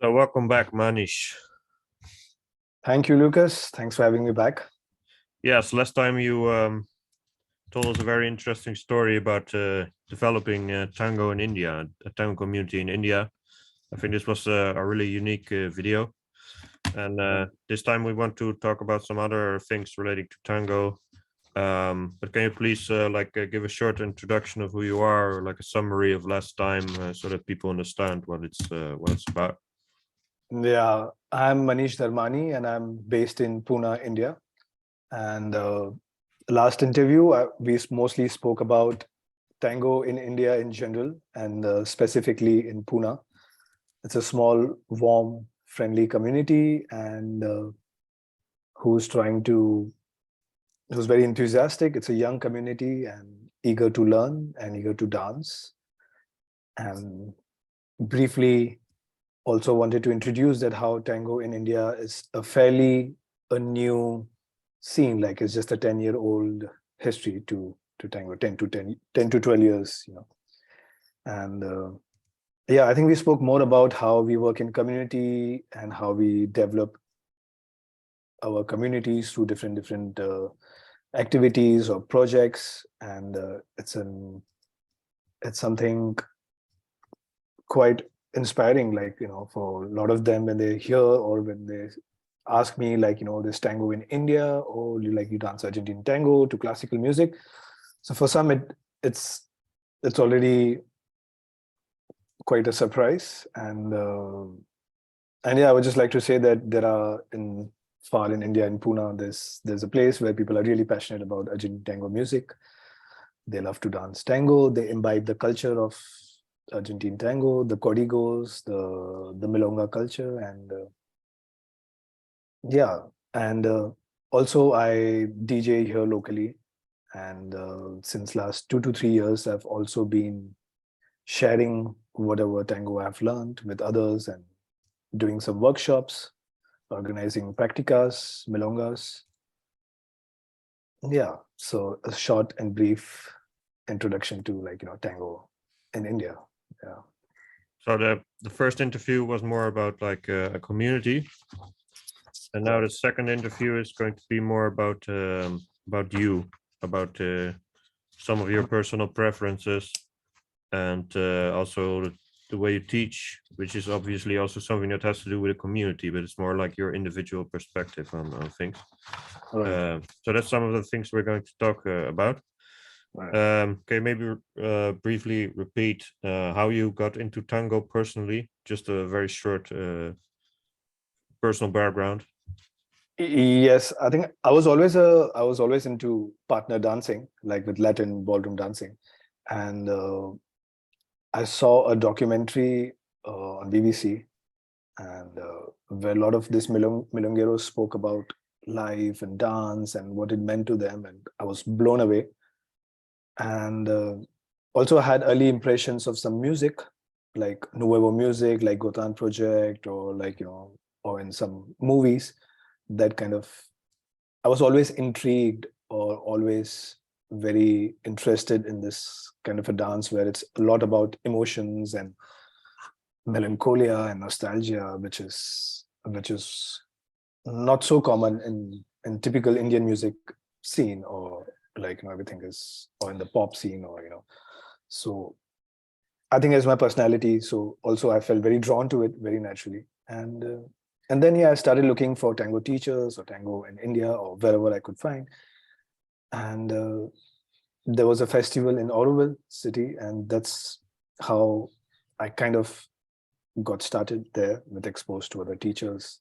So welcome back, Manish. Thank you, Lucas. Thanks for having me back. Yes, last time you told us a very interesting story about developing tango in India, a tango community in India. I think this was a really unique video. And this time we want to talk about some other things relating to tango. But can you please give a short introduction of who you are, or like a summary of last time, so that people understand what it's about? Yeah, I'm Manish Dharmani and I'm based in Pune, India. And last interview, we mostly spoke about tango in India in general and specifically in Pune. It's a small, warm, friendly community and who's trying to, who's very enthusiastic. It's a young community and eager to learn and eager to dance. And briefly, also wanted to introduce that how tango in India is a new scene, like it's just a 10-year-old history to tango, 10 to 12 years, And yeah, I think we spoke more about how we work in community and how we develop our communities through different activities or projects. And it's something quite inspiring, like for a lot of them when they hear or when they ask me, like, this tango in India, or you dance Argentine tango to classical music. So for some it's already quite a surprise. And yeah, I would just like to say that there are far in India, in Pune, there's a place where people are really passionate about Argentine tango music. They love to dance tango, they imbibe the culture of Argentine tango, the corrigos, the milonga culture, and yeah, and also I DJ here locally, and since last 2 to 3 years, I've also been sharing whatever tango I've learned with others and doing some workshops, organizing practicas, milongas. Yeah, so a short and brief introduction to tango in India. Yeah. So the first interview was more about like a community, and now the second interview is going to be more about you, about some of your personal preferences, and also the way you teach, which is obviously also something that has to do with the community, but it's more like your individual perspective on things. Right. So that's some of the things we're going to talk about. Right. Okay, maybe briefly repeat how you got into tango personally, just a very short personal background. Yes, I think I was always into partner dancing, like with Latin ballroom dancing, and I saw a documentary on BBC, and where a lot of these milongueros spoke about life and dance and what it meant to them, and I was blown away. And also I had early impressions of some music, like Nuevo music, like Gotan Project, or or in some movies. That kind of, I was always intrigued or always very interested in this kind of a dance where it's a lot about emotions and melancholia and nostalgia, which is not so common in typical Indian music scene, or everything is, or in the pop scene, or so I think it's my personality. So also I felt very drawn to it very naturally. And then yeah, I started looking for tango teachers or tango in India or wherever I could find. And there was a festival in Oroville city, and that's how I kind of got started there, with exposed to other teachers.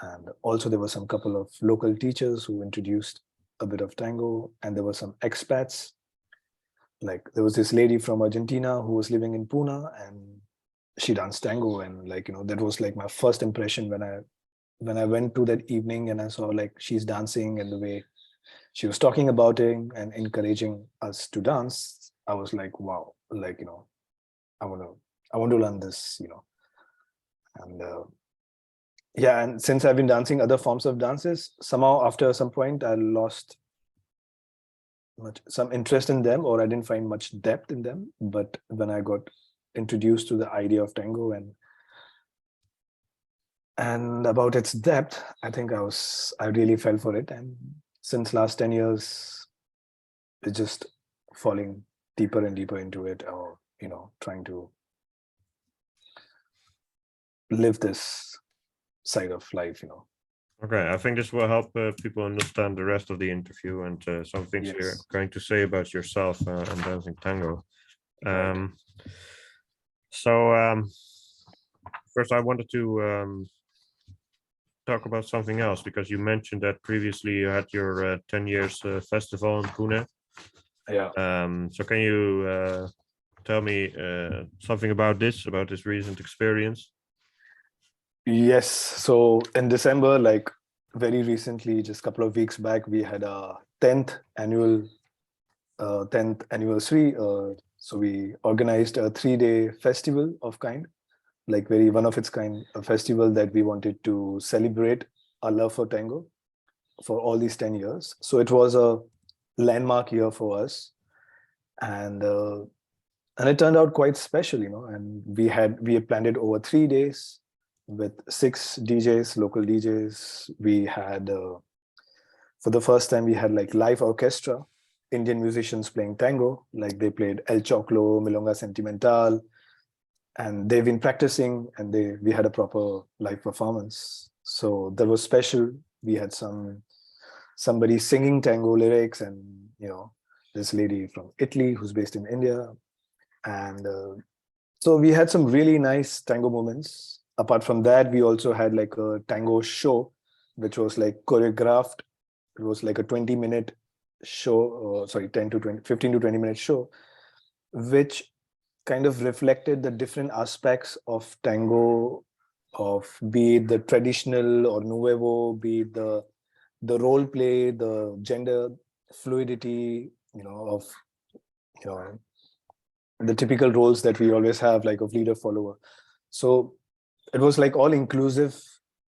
And also there were some couple of local teachers who introduced a bit of tango, and there were some expats. Like there was this lady from Argentina who was living in Pune, and she danced tango, and that was like my first impression when I went to that evening and I saw like she's dancing, and the way she was talking about it and encouraging us to dance. I was like, wow, I want to I want to learn this, and yeah, and since I've been dancing other forms of dances, somehow after some point I lost some interest in them, or I didn't find much depth in them. But when I got introduced to the idea of tango, and And about its depth, I think I really fell for it. And since last 10 years, it's just falling deeper and deeper into it, or, trying to live this side of life. Okay, I think this will help people understand the rest of the interview and some things you're Yes. going to say about yourself and dancing tango. Right. Um, so first, I wanted to talk about something else because you mentioned that previously you had your 10 years festival in Pune. Yeah. So can you tell me something about this recent experience? Yes. So in December, like very recently, just a couple of weeks back, we had our 10th anniversary. So we organized a 3-day festival of kind, like very one of its kind, a festival that we wanted to celebrate our love for tango for all these 10 years. So it was a landmark year for us. And it turned out quite special. And we had planned it over 3 days with 6 DJs, local DJs. We had for the first time we had like live orchestra, Indian musicians playing tango, like they played El Choclo, Milonga Sentimental, and they've been practicing, and we had a proper live performance. So that was special. We had somebody singing tango lyrics, and this lady from Italy who's based in India. And so we had some really nice tango moments. Apart from that, we also had like a tango show, which was like choreographed. It was like a 20-minute show, 10 to 20, 15 to 20-minute show, which kind of reflected the different aspects of tango, of be it the traditional or nuevo, be it the role play, the gender fluidity, of you know the typical roles that we always have, like of leader follower. So it was like all inclusive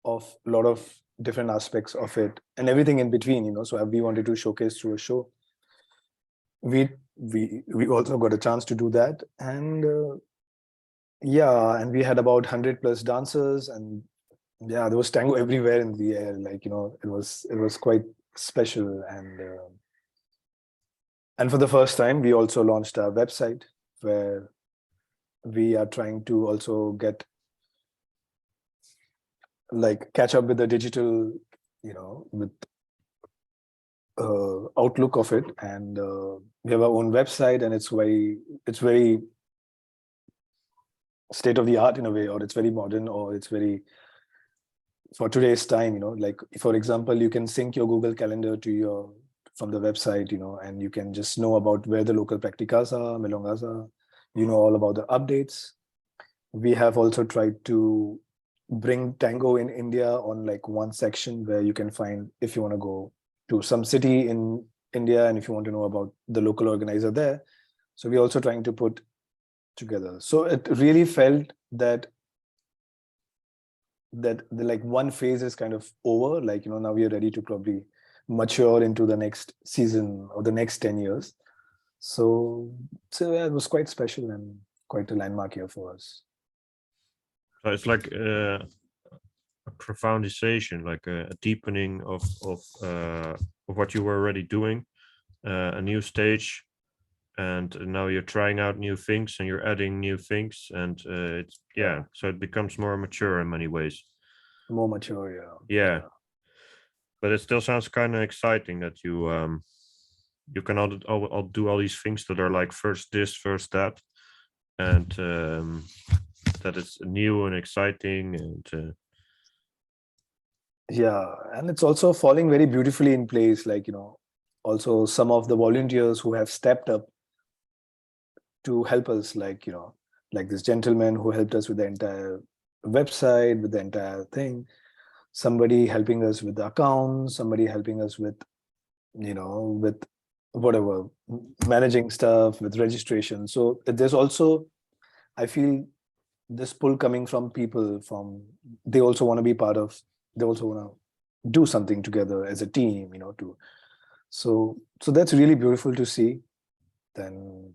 of a lot of different aspects of it and everything in between. So we wanted to showcase through a show. We also got a chance to do that, and yeah, and we had about 100 plus dancers, and yeah, there was tango everywhere in the air. Like it was quite special, and for the first time, we also launched our website where we are trying to also catch up with the digital, with outlook of it, and we have our own website, and it's very state of the art in a way, or it's very modern, or it's very for today's time. Like for example, you can sync your Google Calendar to from the website, and you can just know about where the local practicas are, milongas are, all about the updates. We have also tried to bring tango in India on like one section where you can find, if you want to go to some city in India and if you want to know about the local organizer there. So we're also trying to put together. So it really felt that the like one phase is kind of over. Like, now we are ready to probably mature into the next season or the next 10 years. So yeah, it was quite special and quite a landmark year for us. So it's like a profoundization, like a deepening of what you were already doing, a new stage, and now you're trying out new things and you're adding new things, and so it becomes more mature in many ways. More mature, Yeah. But it still sounds kind of exciting that you can all do all these things that are like first this, first that, and that it's new and exciting, and yeah, and it's also falling very beautifully in place. Like, also some of the volunteers who have stepped up to help us, like this gentleman who helped us with the entire website, with the entire thing, somebody helping us with the account, somebody helping us with with whatever, managing stuff, with registration. So there's also, I feel, this pull coming from people, they also want to be part of, they also want to do something together as a team, so that's really beautiful to see. Then,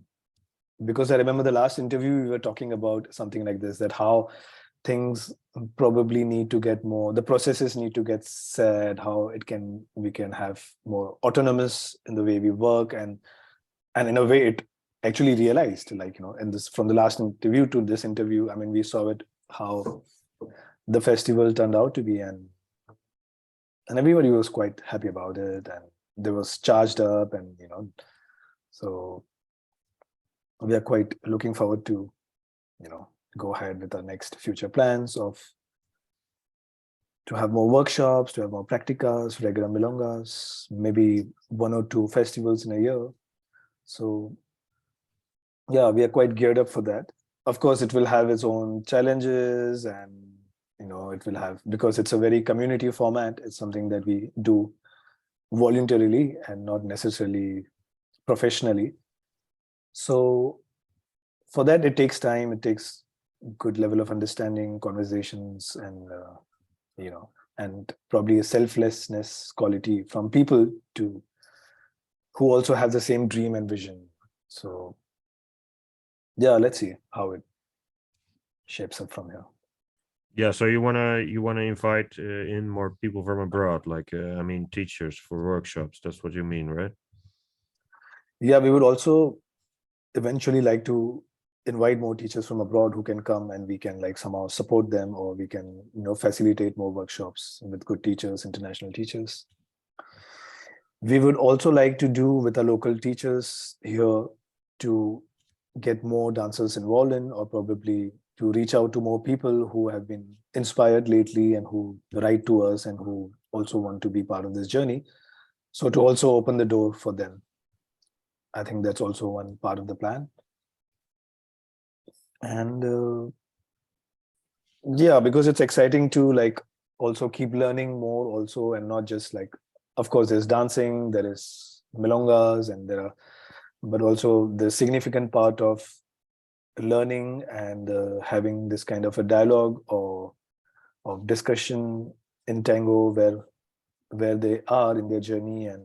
because I remember the last interview we were talking about something like this, that how things probably need to get more, the processes need to get set, how we can have more autonomous in the way we work, and in a way it actually realized, like, in this, from the last interview to this interview, I mean, we saw it, how the festival turned out to be, and everybody was quite happy about it, and they was charged up, and so we are quite looking forward to go ahead with our next future plans of to have more workshops, to have more practicas, regular milongas, maybe 1 or 2 festivals in a year. So yeah, we are quite geared up for that. Of course, it will have its own challenges, and it will have, because it's a very community format, it's something that we do voluntarily and not necessarily professionally. So for that, it takes time, it takes good level of understanding, conversations, and and probably a selflessness quality from people who also have the same dream and vision. So yeah, let's see how it shapes up from here. Yeah, so you wanna invite in more people from abroad, like I mean, teachers for workshops. That's what you mean, right? Yeah, we would also eventually like to invite more teachers from abroad who can come, and we can like somehow support them, or we can facilitate more workshops with good teachers, international teachers. We would also like to do with our local teachers here to get more dancers involved in, or probably to reach out to more people who have been inspired lately and who write to us and who also want to be part of this journey. So to also open the door for them. I think that's also one part of the plan. And yeah, because it's exciting to like also keep learning more also, and not just like, of course there's dancing, there is milongas, and but also the significant part of learning and having this kind of a dialogue or of discussion in tango, where they are in their journey, and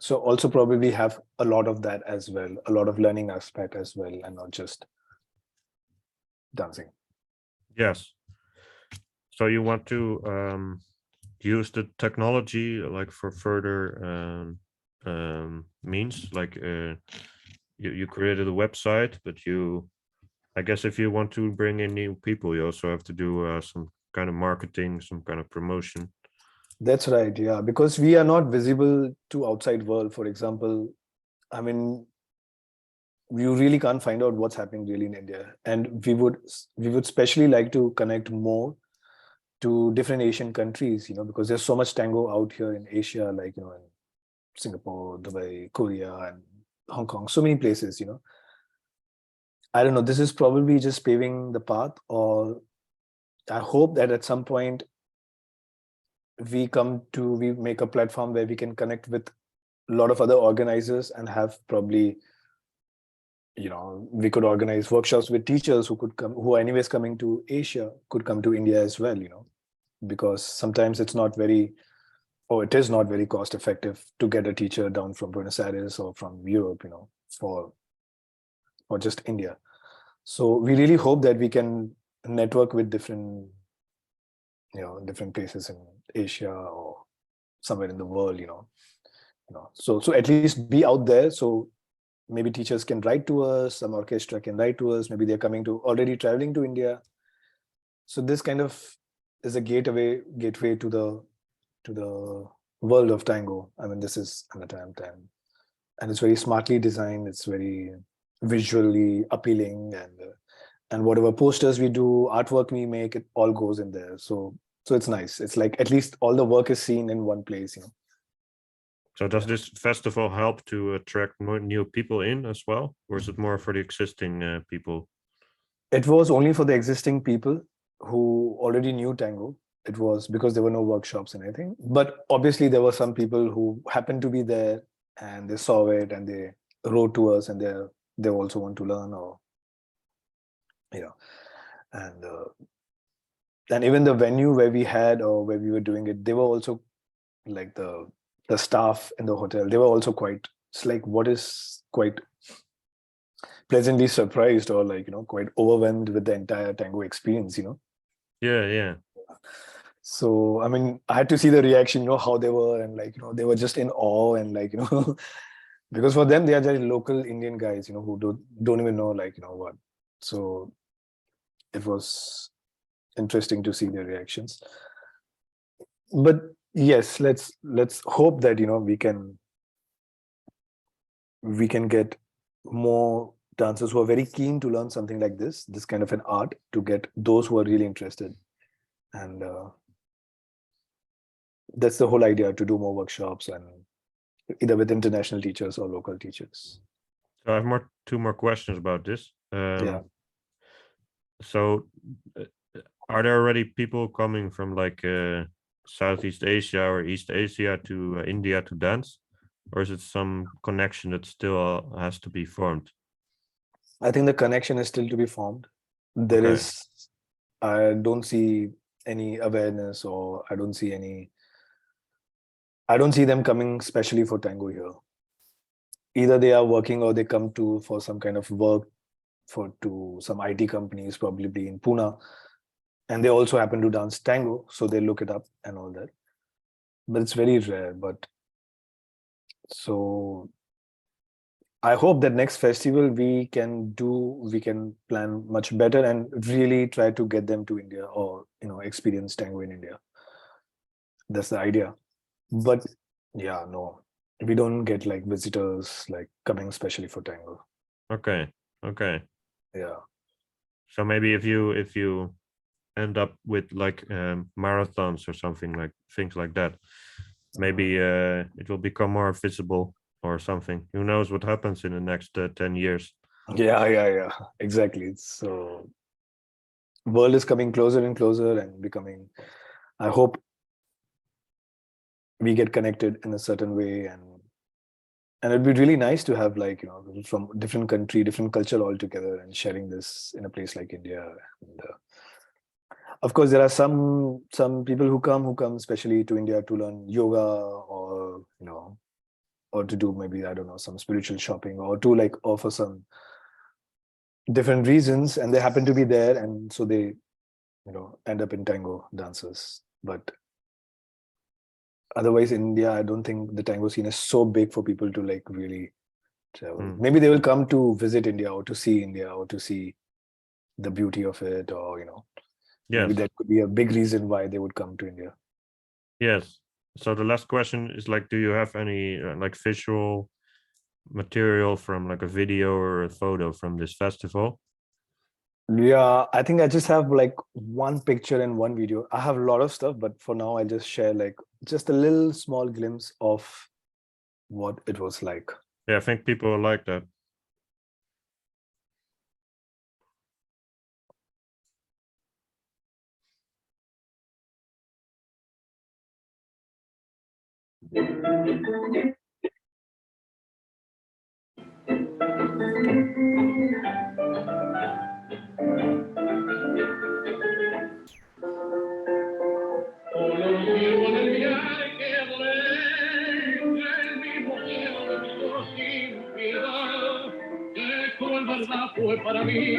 so also probably have a lot of that as well, a lot of learning aspect as well, and not just dancing. Yes. So you want to use the technology like for further means, like you created a website, but I guess if you want to bring in new people, you also have to do some kind of marketing, some kind of promotion. That's right, yeah, because we are not visible to outside world. For example, I mean, you really can't find out what's happening really in India, and we would especially like to connect more to different Asian countries, because there's so much tango out here in Asia, like in Singapore, Dubai, Korea, and Hong Kong, so many places. I don't know, this is probably just paving the path, or I hope that at some point we make a platform where we can connect with a lot of other organizers, and have probably we could organize workshops with teachers who could come, who are anyways coming to Asia, could come to India as well, because sometimes it is not very cost effective to get a teacher down from Buenos Aires or from Europe, for just India. So we really hope that we can network with different places in Asia or somewhere in the world, so at least be out there. So maybe teachers can write to us, some orchestra can write to us, maybe they're already traveling to India. So this kind of is a gateway to the world of tango. I mean, this is an attempt, and it's very smartly designed, it's very visually appealing, and whatever posters we do, artwork we make, it all goes in there. So it's nice. It's like at least all the work is seen in one place. So does this festival help to attract more new people in as well, or is it more for the existing people? It was only for the existing people who already knew tango. It was because there were no workshops and anything. But obviously there were some people who happened to be there, and they saw it, and they wrote to us, and they also want to learn, or and even the venue where we had, or where we were doing it, they were also like the staff in the hotel, they were also quite, it's like, what is quite pleasantly surprised, or like quite overwhelmed with the entire tango experience. Yeah. So I mean, I had to see the reaction, how they were, and like, they were just in awe, and like, because for them they are just local Indian guys, who don't even know, like, what. So it was interesting to see their reactions. But yes, let's hope that we can get more dancers who are very keen to learn something like this kind of an art, to get those who are really interested. And that's the whole idea, to do more workshops, and either with international teachers or local teachers. So I have two more questions about this. Yeah. So uh, are there already people coming from like Southeast Asia or East Asia to India to dance, or is it some connection that still has to be formed? I think the connection is still to be formed. There Okay. is, I don't see any awareness, or I don't see them coming specially for tango here. Either they are working, or they come to for some kind of work to some IT companies, probably in Pune, and they also happen to dance tango, so they look it up and all that. But it's very rare. But so I hope that next festival we can plan much better, and really try to get them to India, or experience tango in India. That's the idea. But yeah, no, we don't get like visitors like coming specially for tango. Okay. Yeah. So maybe if you end up with like marathons or something, like things like that, maybe it will become more visible or something. Who knows what happens in the next 10 years? Yeah. Exactly. So world is coming closer and closer and becoming. I hope we get connected in a certain way, and it'd be really nice to have, like, from different country, different culture all together, and sharing this in a place like India. And of course, there are some people who come especially to India to learn yoga, or or to do, maybe, I don't know, some spiritual shopping, or to like offer some different reasons, and they happen to be there, and so they end up in tango dancers. But otherwise, in India, I don't think the tango scene is so big for people to like really travel. Maybe they will come to visit India, or to see India, or to see the beauty of it, or maybe Yes. that could be a big reason why they would come to India. Yes. So the last question is like, do you have any like visual material from like a video or a photo from this festival? Yeah, I think I just have like one picture and one video. I have a lot of stuff, but for now I just share like just a little small glimpse of what it was like. Yeah, I think people will like that. Fue para mí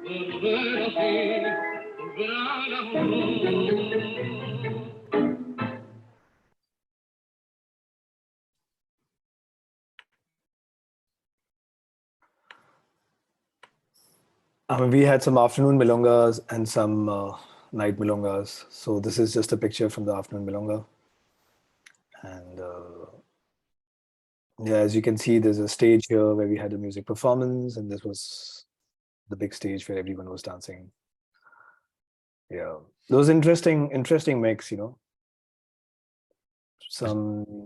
verdadero sí, gran amor. We had some afternoon milongas and some night milongas. So this is just a picture from the afternoon milonga. And yeah, as you can see, there's a stage here where we had a music performance, and this was the big stage where everyone was dancing. Yeah, it was interesting mix.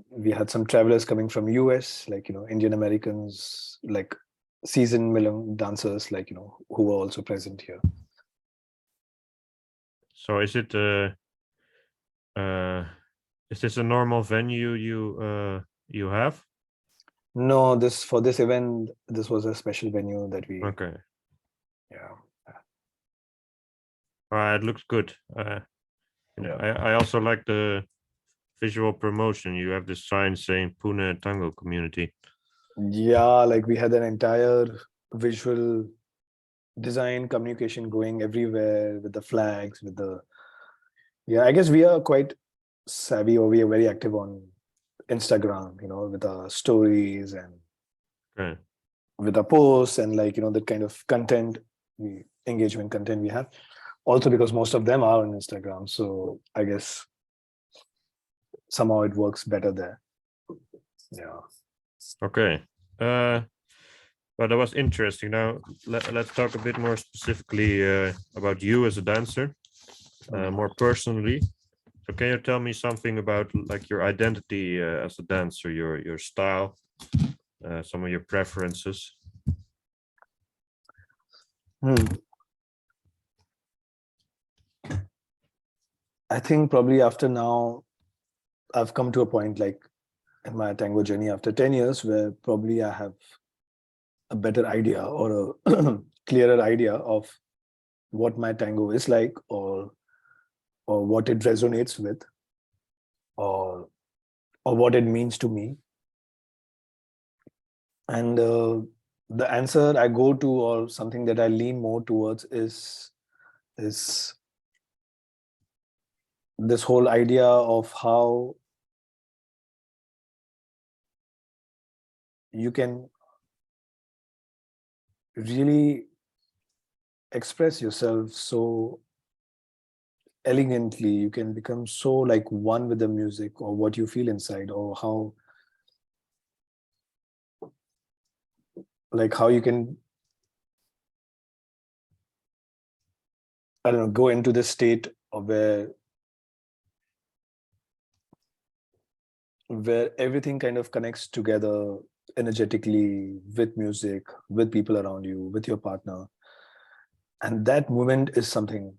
We had some travelers coming from US, like Indian Americans, like seasoned milong dancers, like who were also present here. So is this a normal venue you have? No, for this event, this was a special venue that we. Okay. Yeah. It looks good. Yeah. I also like the visual promotion. You have the sign saying Pune Tango Community. Yeah, like we had an entire visual design, communication going everywhere with the flags, with the, yeah, I guess we are quite savvy, or we are very active on Instagram, with our stories and Okay. with our posts and that kind of engagement content we have. Also because most of them are on Instagram. So I guess somehow it works better there. Yeah. Okay. Well, that was interesting. Now let's talk a bit more specifically about you as a dancer, more personally. So can you tell me something about like your identity as a dancer, your style, some of your preferences? I think probably after now, I've come to a point like in my tango journey after 10 years where probably I have a better idea or a clearer idea of what my tango is like, or what it resonates with, or what it means to me. And the answer I go to, or something that I lean more towards, is this whole idea of how you can really express yourself so elegantly. You can become so like one with the music, or what you feel inside, or how you can, I don't know, go into the state of where everything kind of connects together energetically, with music, with people around you, with your partner. And that moment is something,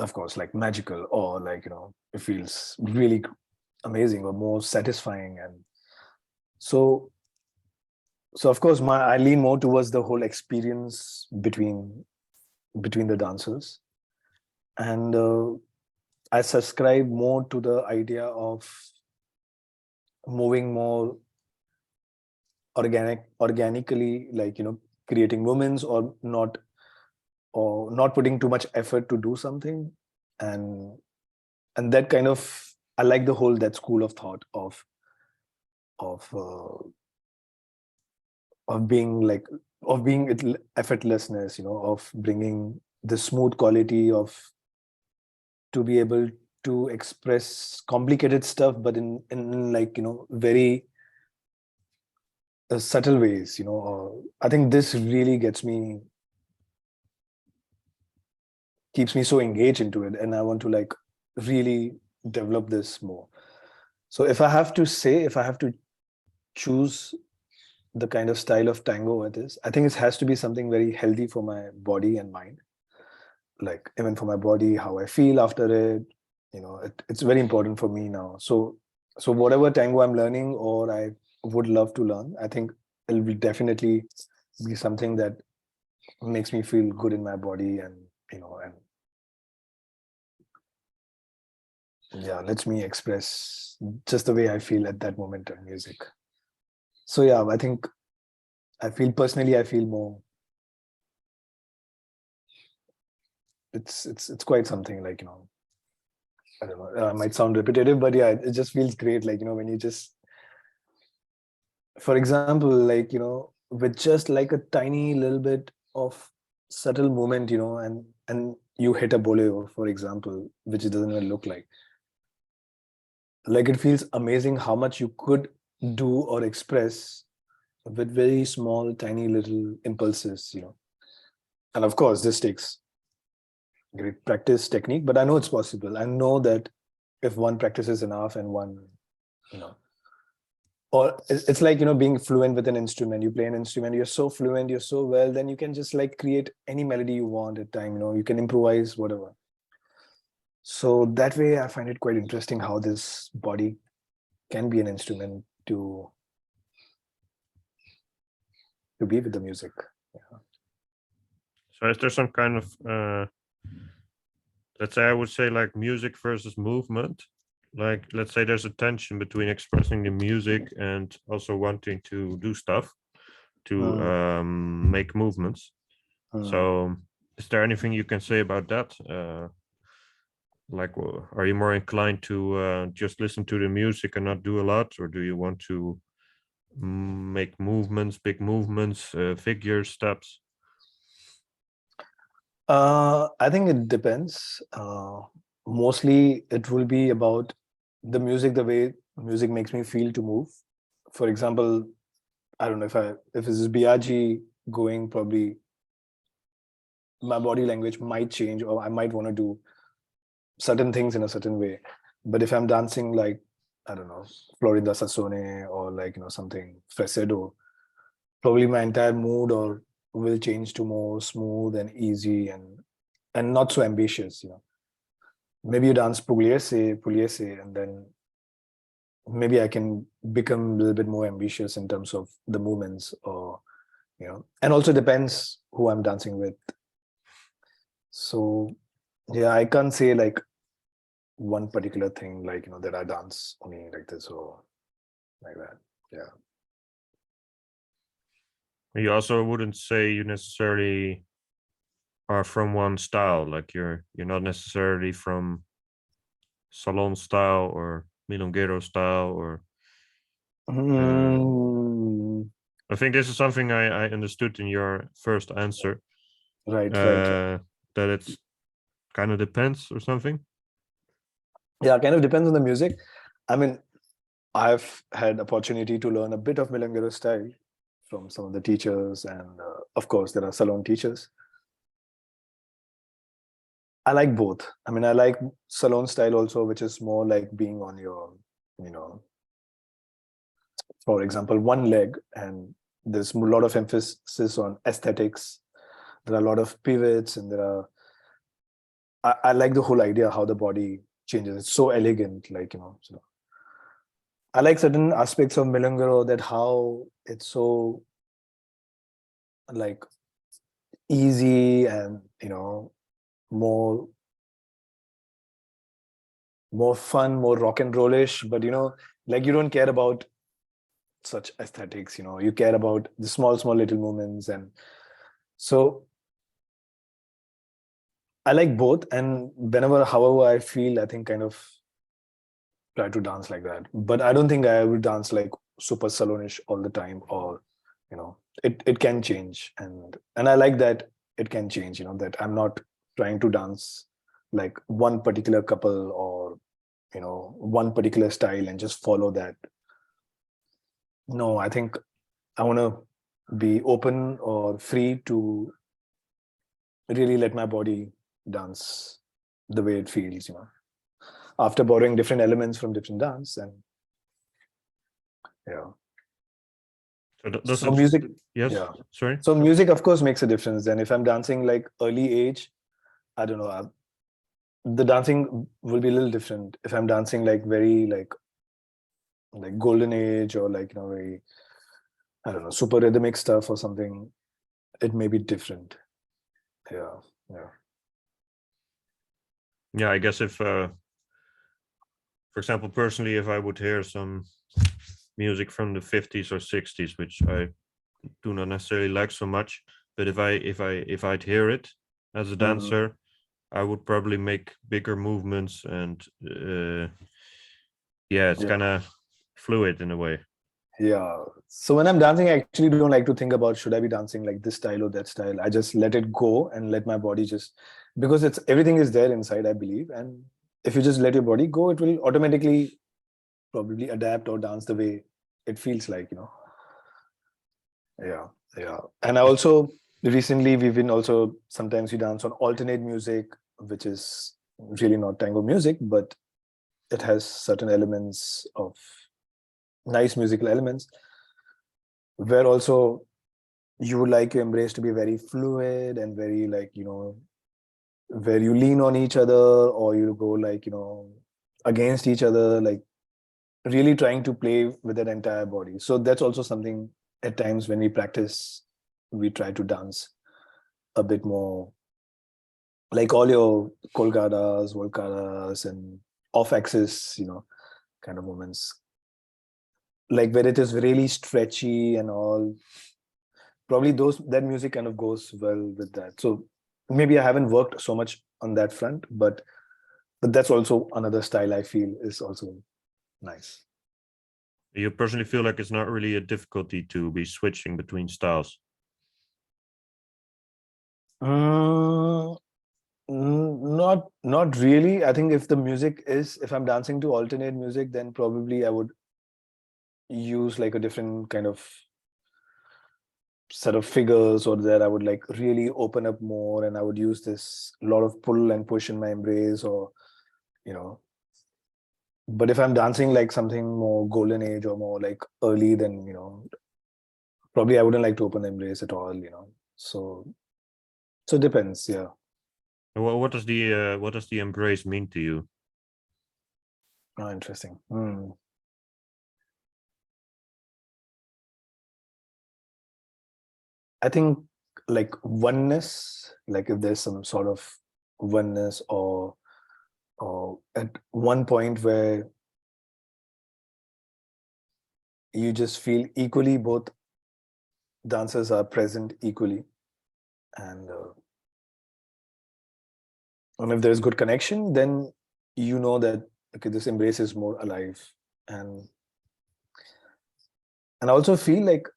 of course, like magical, or it feels really amazing or more satisfying. And so of course I lean more towards the whole experience between the dancers. And I subscribe more to the idea of moving more organically, creating moments, or not putting too much effort to do something. And that kind of, I like the whole, that school of thought of being effortlessness, of bringing the smooth quality of, to be able to express complicated stuff, but in very subtle ways. I think this really keeps me so engaged into it, and I want to really develop this more. So if I have to choose the kind of style of tango it is, I think it has to be something very healthy for my body and mind. Like even for my body, how I feel after it, it's very important for me now. So whatever tango I'm learning, or I would love to learn, I think it will definitely be something that makes me feel good in my body, and yeah, lets me express just the way I feel at that moment in music. So yeah, I think I feel more, it's quite something, I don't know, it might sound repetitive, but yeah, it just feels great, when you just, for example, with just like a tiny little bit of subtle movement, and you hit a bolero, for example, which it doesn't even look like it feels amazing how much you could do or express with very small, tiny little impulses. And of course, this takes great practice, technique, but I know it's possible. I know that if one practices enough, and one, or it's like, being fluent with an instrument. You play an instrument, you're so fluent, you're so well, then you can just create any melody you want at time. You can improvise whatever. So that way I find it quite interesting how this body can be an instrument to be with the music. Yeah. So is there some kind of let's say, I would say, like music versus movement? Like, let's say there's a tension between expressing the music and also wanting to do stuff, to make movements. So is there anything you can say about that? Like, are you more inclined to just listen to the music and not do a lot, or do you want to make movements, big movements, figures, steps? I think it depends. Mostly it will be about the music, the way music makes me feel to move. For example, I don't know if this is Biaggi going, probably my body language might change, or I might want to do certain things in a certain way. But if I'm dancing like, I don't know, Florinda Sassone or like, something Fresedo, probably my entire mood or will change to more smooth and easy and not so ambitious. Maybe you dance Pugliese, and then maybe I can become a little bit more ambitious in terms of the movements, or and also depends who I'm dancing with. So yeah, I can't say like one particular thing, like that I dance only like this or like that. Yeah. You also wouldn't say you necessarily are from one style, like you're not necessarily from salon style or milonguero style, or Mm, I think this is something I understood in your first answer, right. that it's kind of depends or something. Yeah, kind of depends on the music. I mean, I've had opportunity to learn a bit of milonguero style from some of the teachers, and of course there are salon teachers. I like both. I mean, I like salon style also, which is more like being on your, for example, one leg, and there's a lot of emphasis on aesthetics. There are a lot of pivots, and I like the whole idea how the body changes. It's so elegant, like, so I like certain aspects of milonguero, that how it's so like easy and more fun, more rock and rollish, but like you don't care about such aesthetics, you care about the small little moments. And so I like both, and however I feel, I think kind of try to dance like that. But I don't think I will dance like super salonish all the time, or it can change, and I like that it can change, that I'm not trying to dance like one particular couple, or one particular style and just follow that. No, I think I want to be open or free to really let my body dance the way it feels, after borrowing different elements from different dance. And yeah. So does So it? music, Yes. yeah. Sorry. So music, of course, makes a difference. Then if I'm dancing like early age, I don't know, the dancing will be a little different. If I'm dancing like very like golden age, or like very, I don't know, super rhythmic stuff or something, it may be different. Yeah, yeah. Yeah, I guess if, for example, personally, if I would hear some music from the 50s or 60s, which I do not necessarily like so much, but if I'd hear it as a dancer, I would probably make bigger movements, and yeah, it's Yeah. kind of fluid in a way. Yeah. So when I'm dancing, I actually don't like to think about should I be dancing like this style or that style. I just let it go and let my body just, because it's everything is there inside, I believe. And if you just let your body go, it will automatically probably adapt or dance the way it feels like, Yeah. Yeah. And I also recently we've been also sometimes we dance on alternate music, which is really not tango music, but it has certain elements of nice musical elements, where also you would like your embrace to be very fluid and very like, where you lean on each other, or you go like, against each other, like really trying to play with that entire body. So that's also something at times when we practice, we try to dance a bit more like all your colgadas, volcadas, and off axis, kind of movements, like where it is really stretchy and all. probably that music kind of goes well with that. So maybe I haven't worked so much on that front, but that's also another style I feel is also nice. You personally feel like it's not really a difficulty to be switching between styles? Not really. I think if I'm dancing to alternate music, then probably I would use like a different kind of set of figures, or that I would like really open up more, and I would use this lot of pull and push in my embrace, or but if I'm dancing like something more golden age or more like early, then probably I wouldn't like to open the embrace at all, so it depends. Yeah. What does the embrace mean to you? Oh, interesting. I think like oneness, like if there's some sort of oneness, or at one point where you just feel equally, both dancers are present equally, and if there's good connection, then that okay, this embrace is more alive, and I also feel like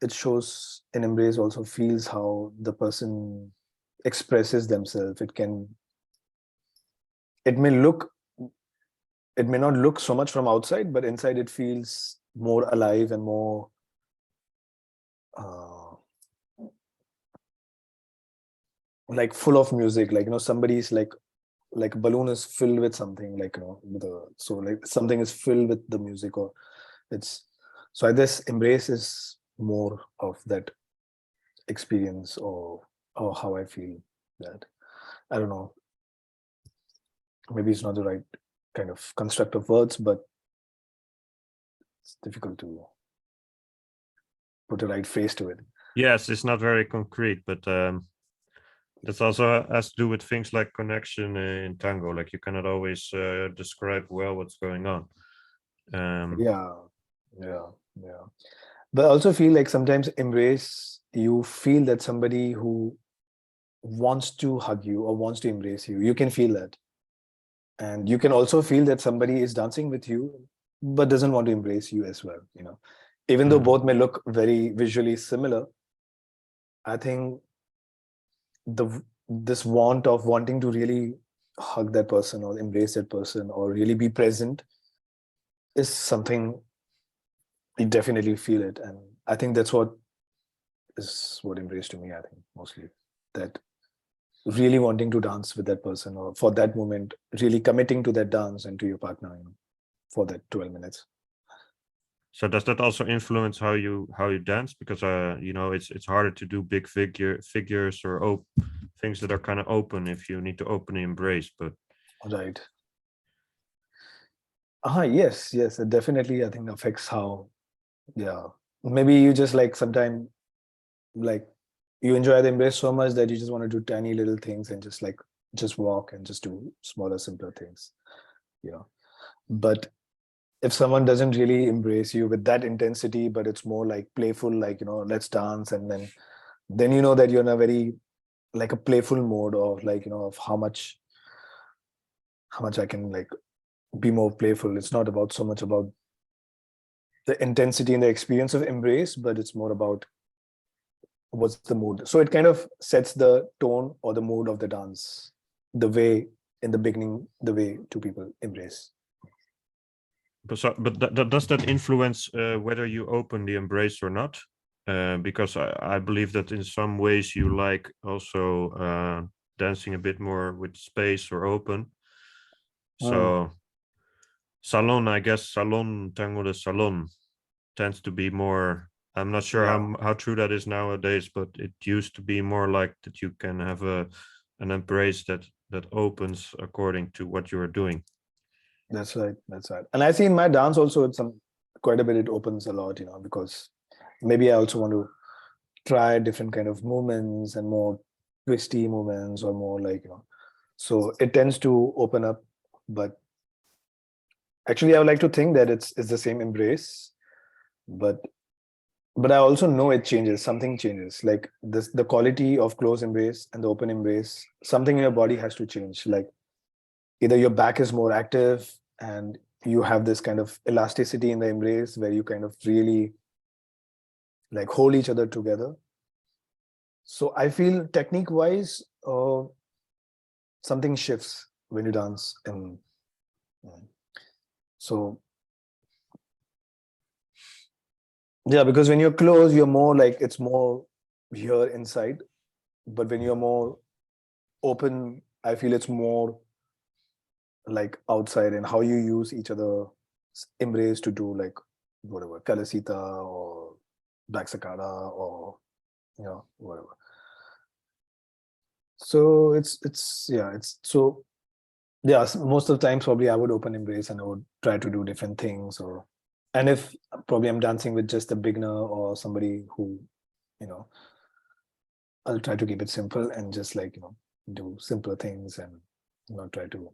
it shows an embrace also feels how the person expresses themselves. It may not look so much from outside, but inside it feels more alive and more like full of music. Like somebody's like a balloon is filled with something, like so like something is filled with the music, or it's so this embrace is more of that experience, or how I feel that. I don't know, maybe it's not the right kind of construct of words, but it's difficult to put a right face to it. Yes, it's not very concrete, but that's also has to do with things like connection in tango. Like you cannot always describe well what's going on. Yeah. But I also feel like sometimes embrace, you feel that somebody who wants to hug you or wants to embrace you, you can feel that. And you can also feel that somebody is dancing with you but doesn't want to embrace you as well, even though both may look very visually similar. I think this want of wanting to really hug that person or embrace that person or really be present is something you definitely feel it. And I think that's what embrace to me. I think mostly that really wanting to dance with that person, or for that moment really committing to that dance and to your partner, for that 12 minutes. So does that also influence how you dance? Because it's harder to do big figures or things that are kind of open if you need to open the embrace. But right. Yes, it definitely, I think, affects how. Yeah, maybe you just like sometimes like you enjoy the embrace so much that you just want to do tiny little things and just walk and just do smaller, simpler things, but if someone doesn't really embrace you with that intensity, but it's more like playful, like let's dance, and then you know that you're in a very like a playful mode of like of how much I can like be more playful. It's not about so much about the intensity and the experience of embrace, but it's more about what's the mood. So it kind of sets the tone or the mood of the dance, the way in the beginning, the way two people embrace. But does that influence whether you open the embrace or not? Because I believe that in some ways you like also dancing a bit more with space or open. So salon, I guess salon, tango de salon tends to be more, I'm not sure how true that is nowadays, but it used to be more like that you can have an embrace that opens according to what you are doing. That's right. And I see in my dance also it's quite a bit, it opens a lot, because maybe I also want to try different kind of movements and more twisty movements, or more like, so it tends to open up. But actually I would like to think that it's the same embrace, but but I also know it changes. Something changes. Like this, the quality of close embrace and the open embrace. Something in your body has to change. Like either your back is more active and you have this kind of elasticity in the embrace where you kind of really like hold each other together. So I feel technique wise, something shifts when you dance. And so, yeah, because when you're close, you're more like it's more here inside. But when you're more open, I feel it's more like outside and how you use each other embrace to do like whatever, Kalasita or Black Sakada or whatever. So most of the times probably I would open embrace and I would try to do different things, and if probably I'm dancing with just a beginner or somebody who, I'll try to keep it simple and just like, do simpler things and not try to,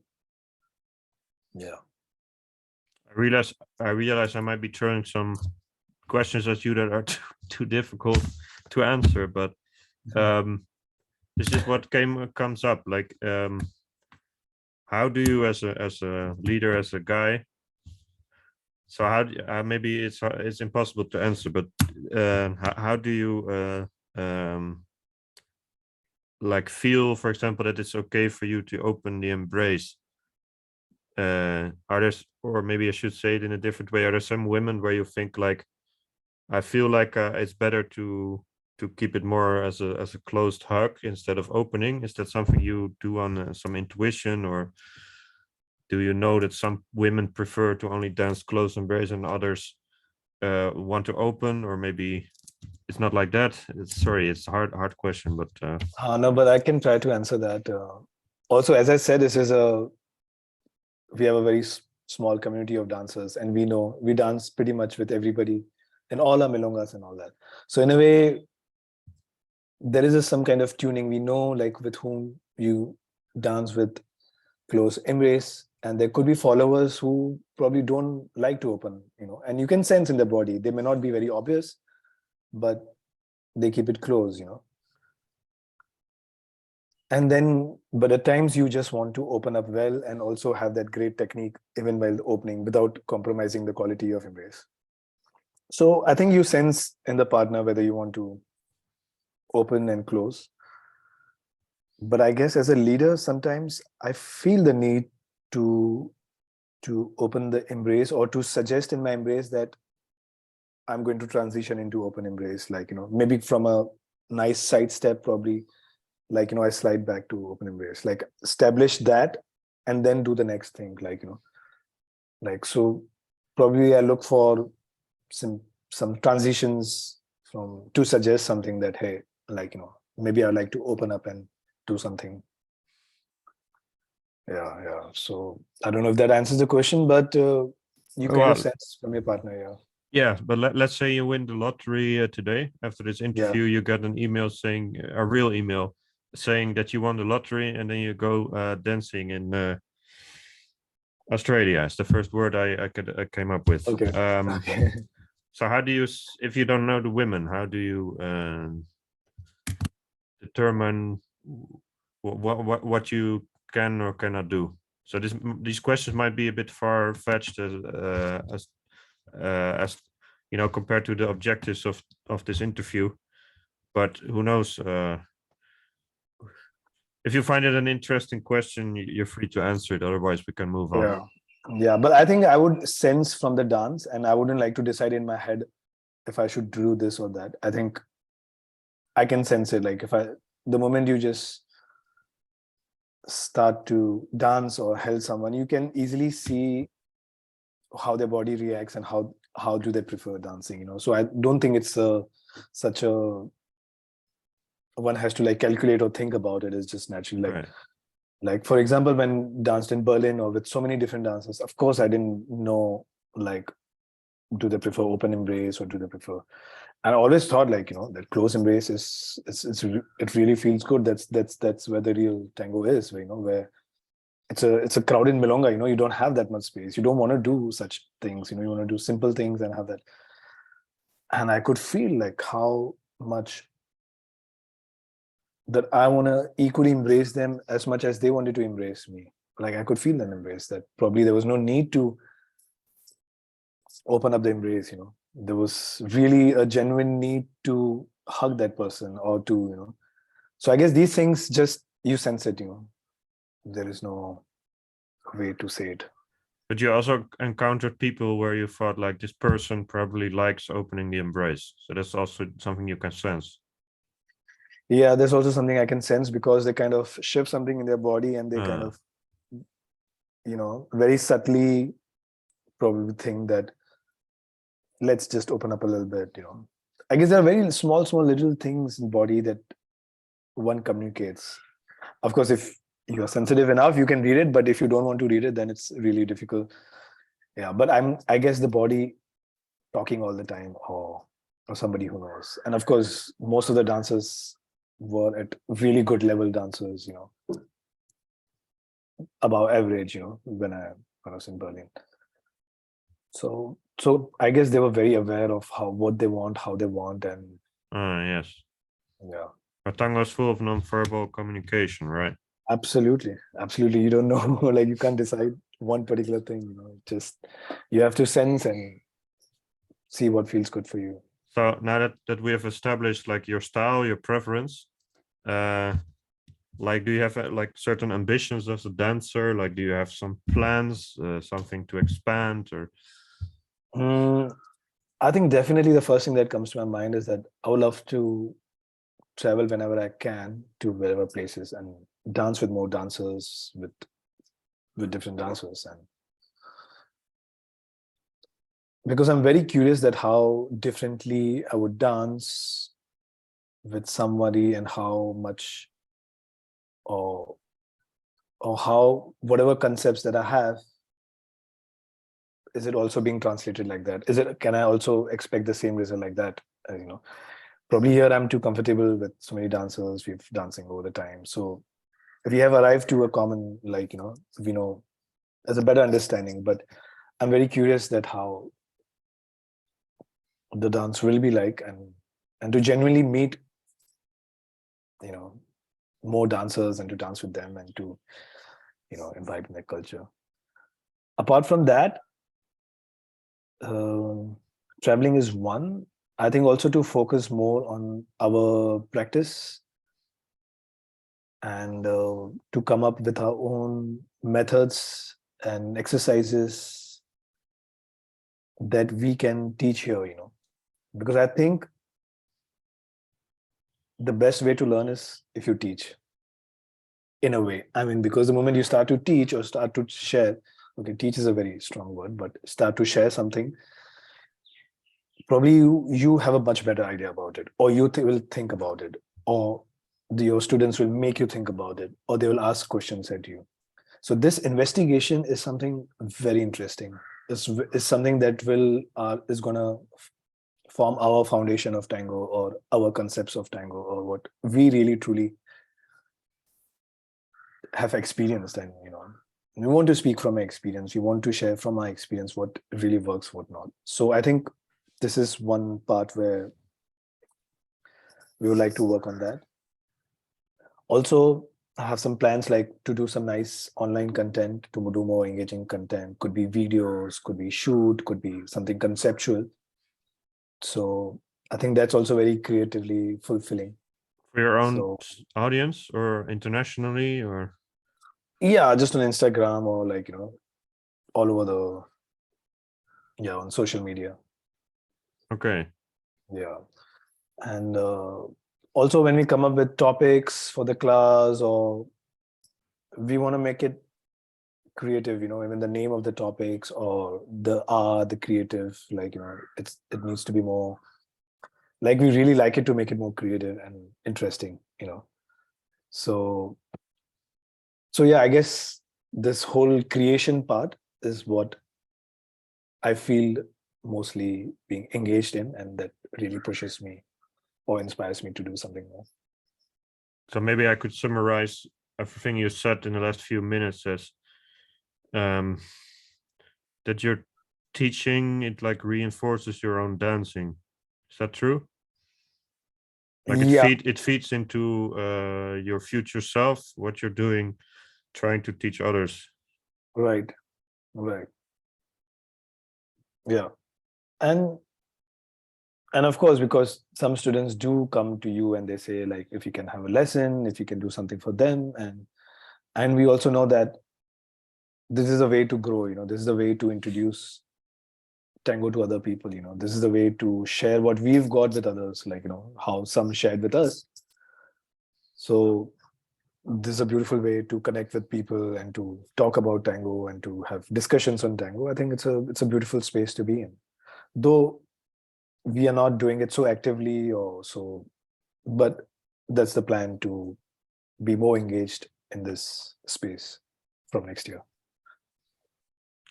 I realize I might be throwing some questions at you that are too difficult to answer, but this is what comes up. Like, how do you, as a leader, as a guy? So how maybe it's impossible to answer, but how do you like feel, for example, that it's okay for you to open the embrace? Are there, or maybe I should say it in a different way, are there some women where you think like, I feel like it's better to keep it more as a closed hug instead of opening? Is that something you do on some intuition, or do you know that some women prefer to only dance close embrace and others want to open? Or maybe it's not like that. It's a hard question, but no, but I can try to answer that. Also, as I said, we have a very small community of dancers, and we dance pretty much with everybody and all our milongas and all that. So in a way, there is some kind of tuning. We know like with whom you dance with close embrace, and there could be followers who probably don't like to open, and you can sense in their body. They may not be very obvious, but they keep it close, And then, but at times you just want to open up well and also have that great technique even while opening without compromising the quality of embrace. So I think you sense in the partner whether you want to open and close. But I guess as a leader, sometimes I feel the need to open the embrace or to suggest in my embrace that I'm going to transition into open embrace, like, maybe from a nice side step, probably like, I slide back to open embrace, like establish that and then do the next thing, like, like, so probably I look for some transitions to suggest something that, hey, like, maybe I'd like to open up and do something. Yeah. So I don't know if that answers the question, but you kind of sense from your partner, Yeah, but let's say you win the lottery today. After this interview, you get an email saying, a real email saying that you won the lottery, and then you go dancing in Australia. It's the first word I came up with. Okay. Okay. So how do you, if you don't know the women, how do you determine what you can or cannot do? So these questions might be a bit far-fetched as compared to the objectives of this interview, but who knows? If you find it an interesting question, you're free to answer it. Otherwise, we can move on. Yeah, but I think I would sense from the dance, and I wouldn't like to decide in my head if I should do this or that. I think I can sense it. Like the moment you just start to dance or help someone, you can easily see how their body reacts and how do they prefer dancing. So I don't think it's such a one has to like calculate or think about it. It's just naturally like. Right. Like, for example, when danced in Berlin or with so many different dancers, of course, I didn't know, like, do they prefer open embrace or do they prefer? I always thought, like, that close embrace it really feels good. That's where the real tango is, where it's a crowded milonga. You don't have that much space. You don't want to do such things. You want to do simple things and have that. And I could feel like how much that I want to equally embrace them as much as they wanted to embrace me. Like I could feel that embrace, that probably there was no need to open up the embrace, there was really a genuine need to hug that person or to, so I guess these things just, you sense it, there is no way to say it. But you also encountered people where you thought like this person probably likes opening the embrace. So that's also something you can sense. Yeah, there's also something I can sense because they kind of shift something in their body and they kind of, very subtly probably think that let's just open up a little bit, I guess there are very small little things in body that one communicates. Of course, if you're sensitive enough, you can read it, but if you don't want to read it, then it's really difficult. Yeah, but I guess the body talking all the time, or somebody who knows. And of course, most of the dancers were at really good level dancers, above average, when I was in Berlin. So I guess they were very aware of what they want, how they want, and Yes. yeah. But tango is full of non-verbal communication, right? Absolutely. You don't know, like you can't decide one particular thing, just you have to sense and see what feels good for you. So now that we have established like your style, your preference, like do you have like certain ambitions as a dancer? Like do you have some plans, something to expand or? I think definitely the first thing that comes to my mind is that I would love to travel whenever I can to wherever places and dance with more dancers, with different dancers, and because I'm very curious that how differently I would dance with somebody and how much or how whatever concepts that I have, is it also being translated like that? Can I also expect the same result like that? Probably here I'm too comfortable with so many dancers, we've dancing over the time. So we have arrived to a common, like, we know there's a better understanding, but I'm very curious that how the dance will be like, and to genuinely meet, more dancers and to dance with them and to, invite in their culture. Apart from that, traveling is one. I think also to focus more on our practice and to come up with our own methods and exercises that we can teach here, because I think the best way to learn is if you teach, in a way. I mean, because the moment you start to teach or start to share, okay, teach is a very strong word, but start to share something, probably you have a much better idea about it, or you will think about it, or your students will make you think about it, or they will ask questions at you. So this investigation is something very interesting. Is something that is gonna form our foundation of tango, or our concepts of tango, or what we really truly have experienced. And we want to speak from our experience. We want to share from our experience what really works, what not. So I think this is one part where we would like to work on that. Also, I have some plans like to do some nice online content, to do more engaging content. Could be videos, could be shoot, could be something conceptual. So I think that's also very creatively fulfilling. For your own audience or internationally or? Yeah, just on Instagram or like, all over on social media. Okay. Yeah. And also when we come up with topics for the class, or we want to make it creative, even the name of the topics or the creative, like, it needs to be more like, we really like it to make it more creative and interesting, so yeah, I guess this whole creation part is what I feel mostly being engaged in, and that really pushes me or inspires me to do something more. So maybe I could summarize everything you said in the last few minutes as that you're teaching, it like reinforces your own dancing Is that true? Like Yeah, it feeds into your future self, what you're doing, trying to teach others. right, right. Yeah. And of course, because some students do come to you and they say, like, if you can have a lesson, if you can do something for them, and we also know that this is a way to grow, this is a way to introduce tango to other people, this is the way to share what we've got with others, like, how some shared with us. So this is a beautiful way to connect with people and to talk about tango and to have discussions on tango. I think it's a beautiful space to be in, though we are not doing it so actively or so, but that's the plan, to be more engaged in this space from next year.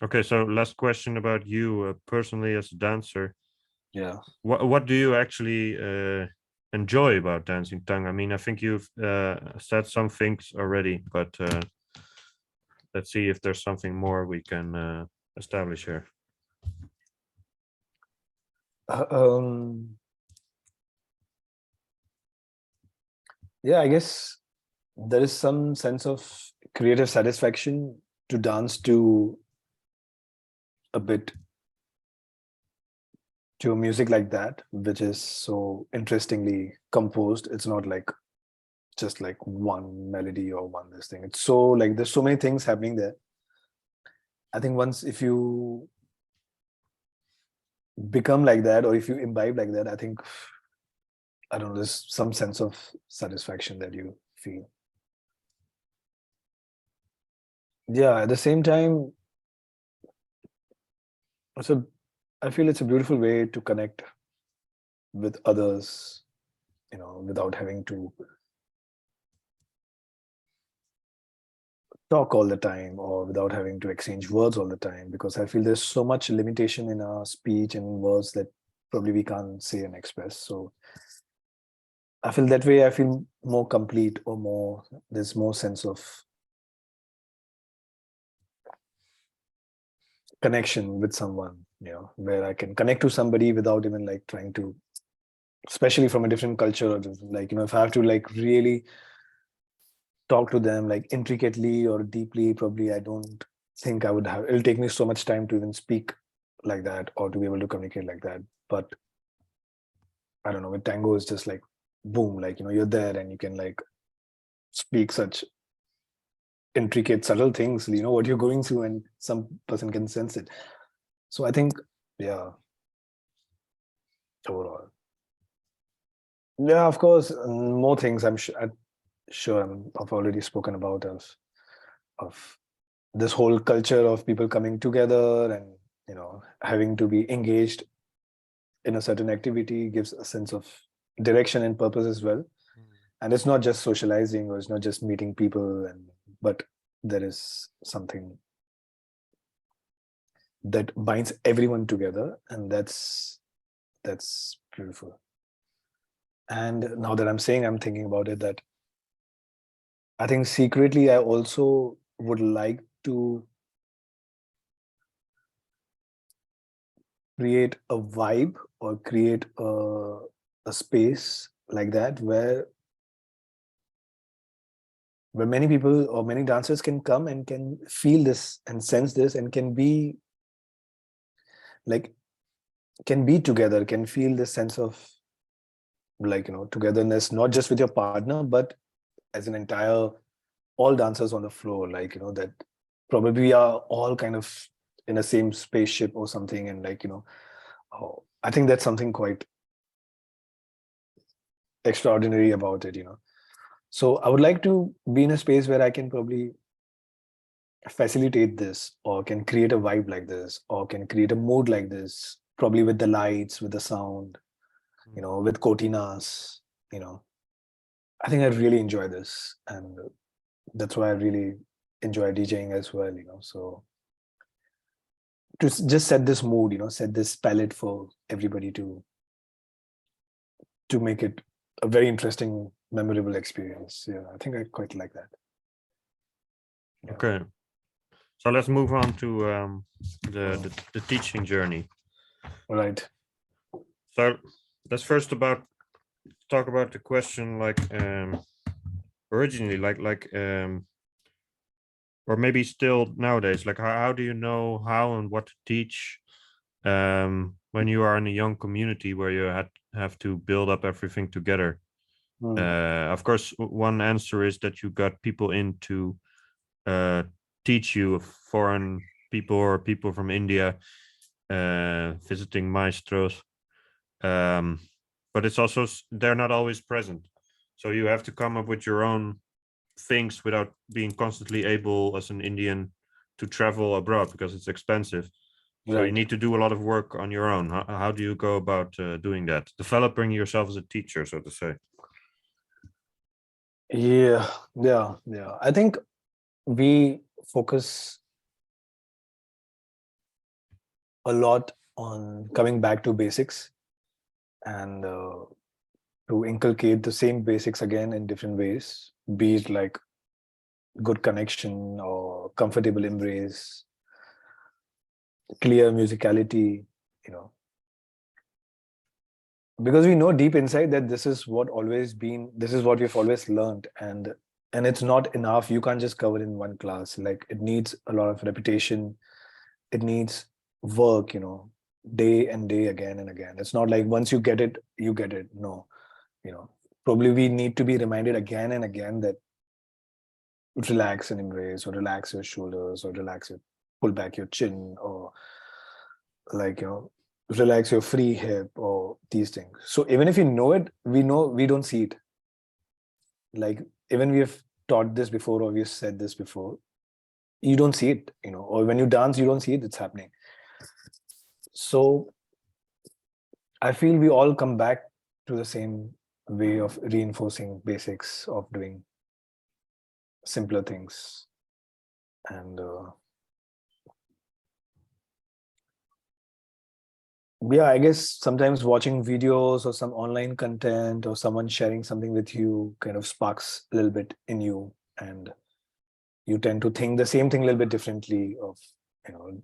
Okay, so last question about you personally as a dancer. Yeah. What do you actually enjoy about dancing tango? I mean, I think you've said some things already, but let's see if there's something more we can establish here. Yeah, I guess there is some sense of creative satisfaction to dance to a bit to a music like that, which is so interestingly composed. It's not like just like one melody or one this thing. It's so like there's so many things happening there. I think once if you become like that or if you imbibe like that, I think, I don't know, there's some sense of satisfaction that you feel. Yeah, at the same time, also I feel it's a beautiful way to connect with others, without having to talk all the time or without having to exchange words all the time, because I feel there's so much limitation in our speech and words that probably we can't say and express. So I feel that way I feel more complete, or there's more sense of connection with someone, where I can connect to somebody without even like trying to, especially from a different culture, or like, if I have to like really talk to them like intricately or deeply, probably I don't think I would have, it'll take me so much time to even speak like that or to be able to communicate like that. But I don't know, with tango it's just like boom, like, you're there and you can like speak such intricate subtle things, what you're going through, and some person can sense it. So I think, yeah, overall, yeah, of course, more things I've already spoken about, of this whole culture of people coming together and having to be engaged in a certain activity gives a sense of direction and purpose as well. And it's not just socializing, or it's not just meeting people, but there is something that binds everyone together, and that's beautiful. And now that I'm thinking about it, that I think secretly I also would like to create a vibe or create a space like that where many people or many dancers can come and can feel this and sense this and can be together, can feel this sense of like, togetherness, not just with your partner, but as an entire, all dancers on the floor, like, that probably we are all kind of in the same spaceship or something. And like, I think that's something quite extraordinary about it, So I would like to be in a space where I can probably facilitate this, or can create a vibe like this, or can create a mood like this, probably with the lights, with the sound, with cortinas, I think I really enjoy this, and that's why I really enjoy DJing as well, so to just set this mood, set this palette for everybody to make it a very interesting, memorable experience. Yeah, I think I quite like that. Yeah. Okay, so let's move on to the teaching journey. Right. So let's first talk about the question like originally, or maybe still nowadays, like how do you know how and what to teach when you are in a young community where you have to build up everything together? Of course, one answer is that you got people in to teach you, foreign people or people from India visiting maestros. But it's also they're not always present, so you have to come up with your own things without being constantly able as an Indian to travel abroad because it's expensive. So you need to do a lot of work on your own. How do you go about doing that, developing yourself as a teacher, so to say? Yeah. I think we focus a lot on coming back to basics and to inculcate the same basics again in different ways, be it like good connection or comfortable embrace, clear musicality, you know, because we know deep inside that this is what we've always learned, and it's not enough. You can't just cover in one class. Like, it needs a lot of repetition. It needs work, day and day, again and again. It's not like once you get it, you get it. No, probably we need to be reminded again and again that relax and embrace, or relax your shoulders, or pull back your chin, or like, relax your free hip, or these things. So even if you know it, we don't see it. Like, even we have taught this before, or we've said this before, you don't see it, or when you dance, you don't see it, it's happening. So I feel we all come back to the same way of reinforcing basics, of doing simpler things. And yeah, I guess sometimes watching videos or some online content or someone sharing something with you kind of sparks a little bit in you, and you tend to think the same thing a little bit differently, of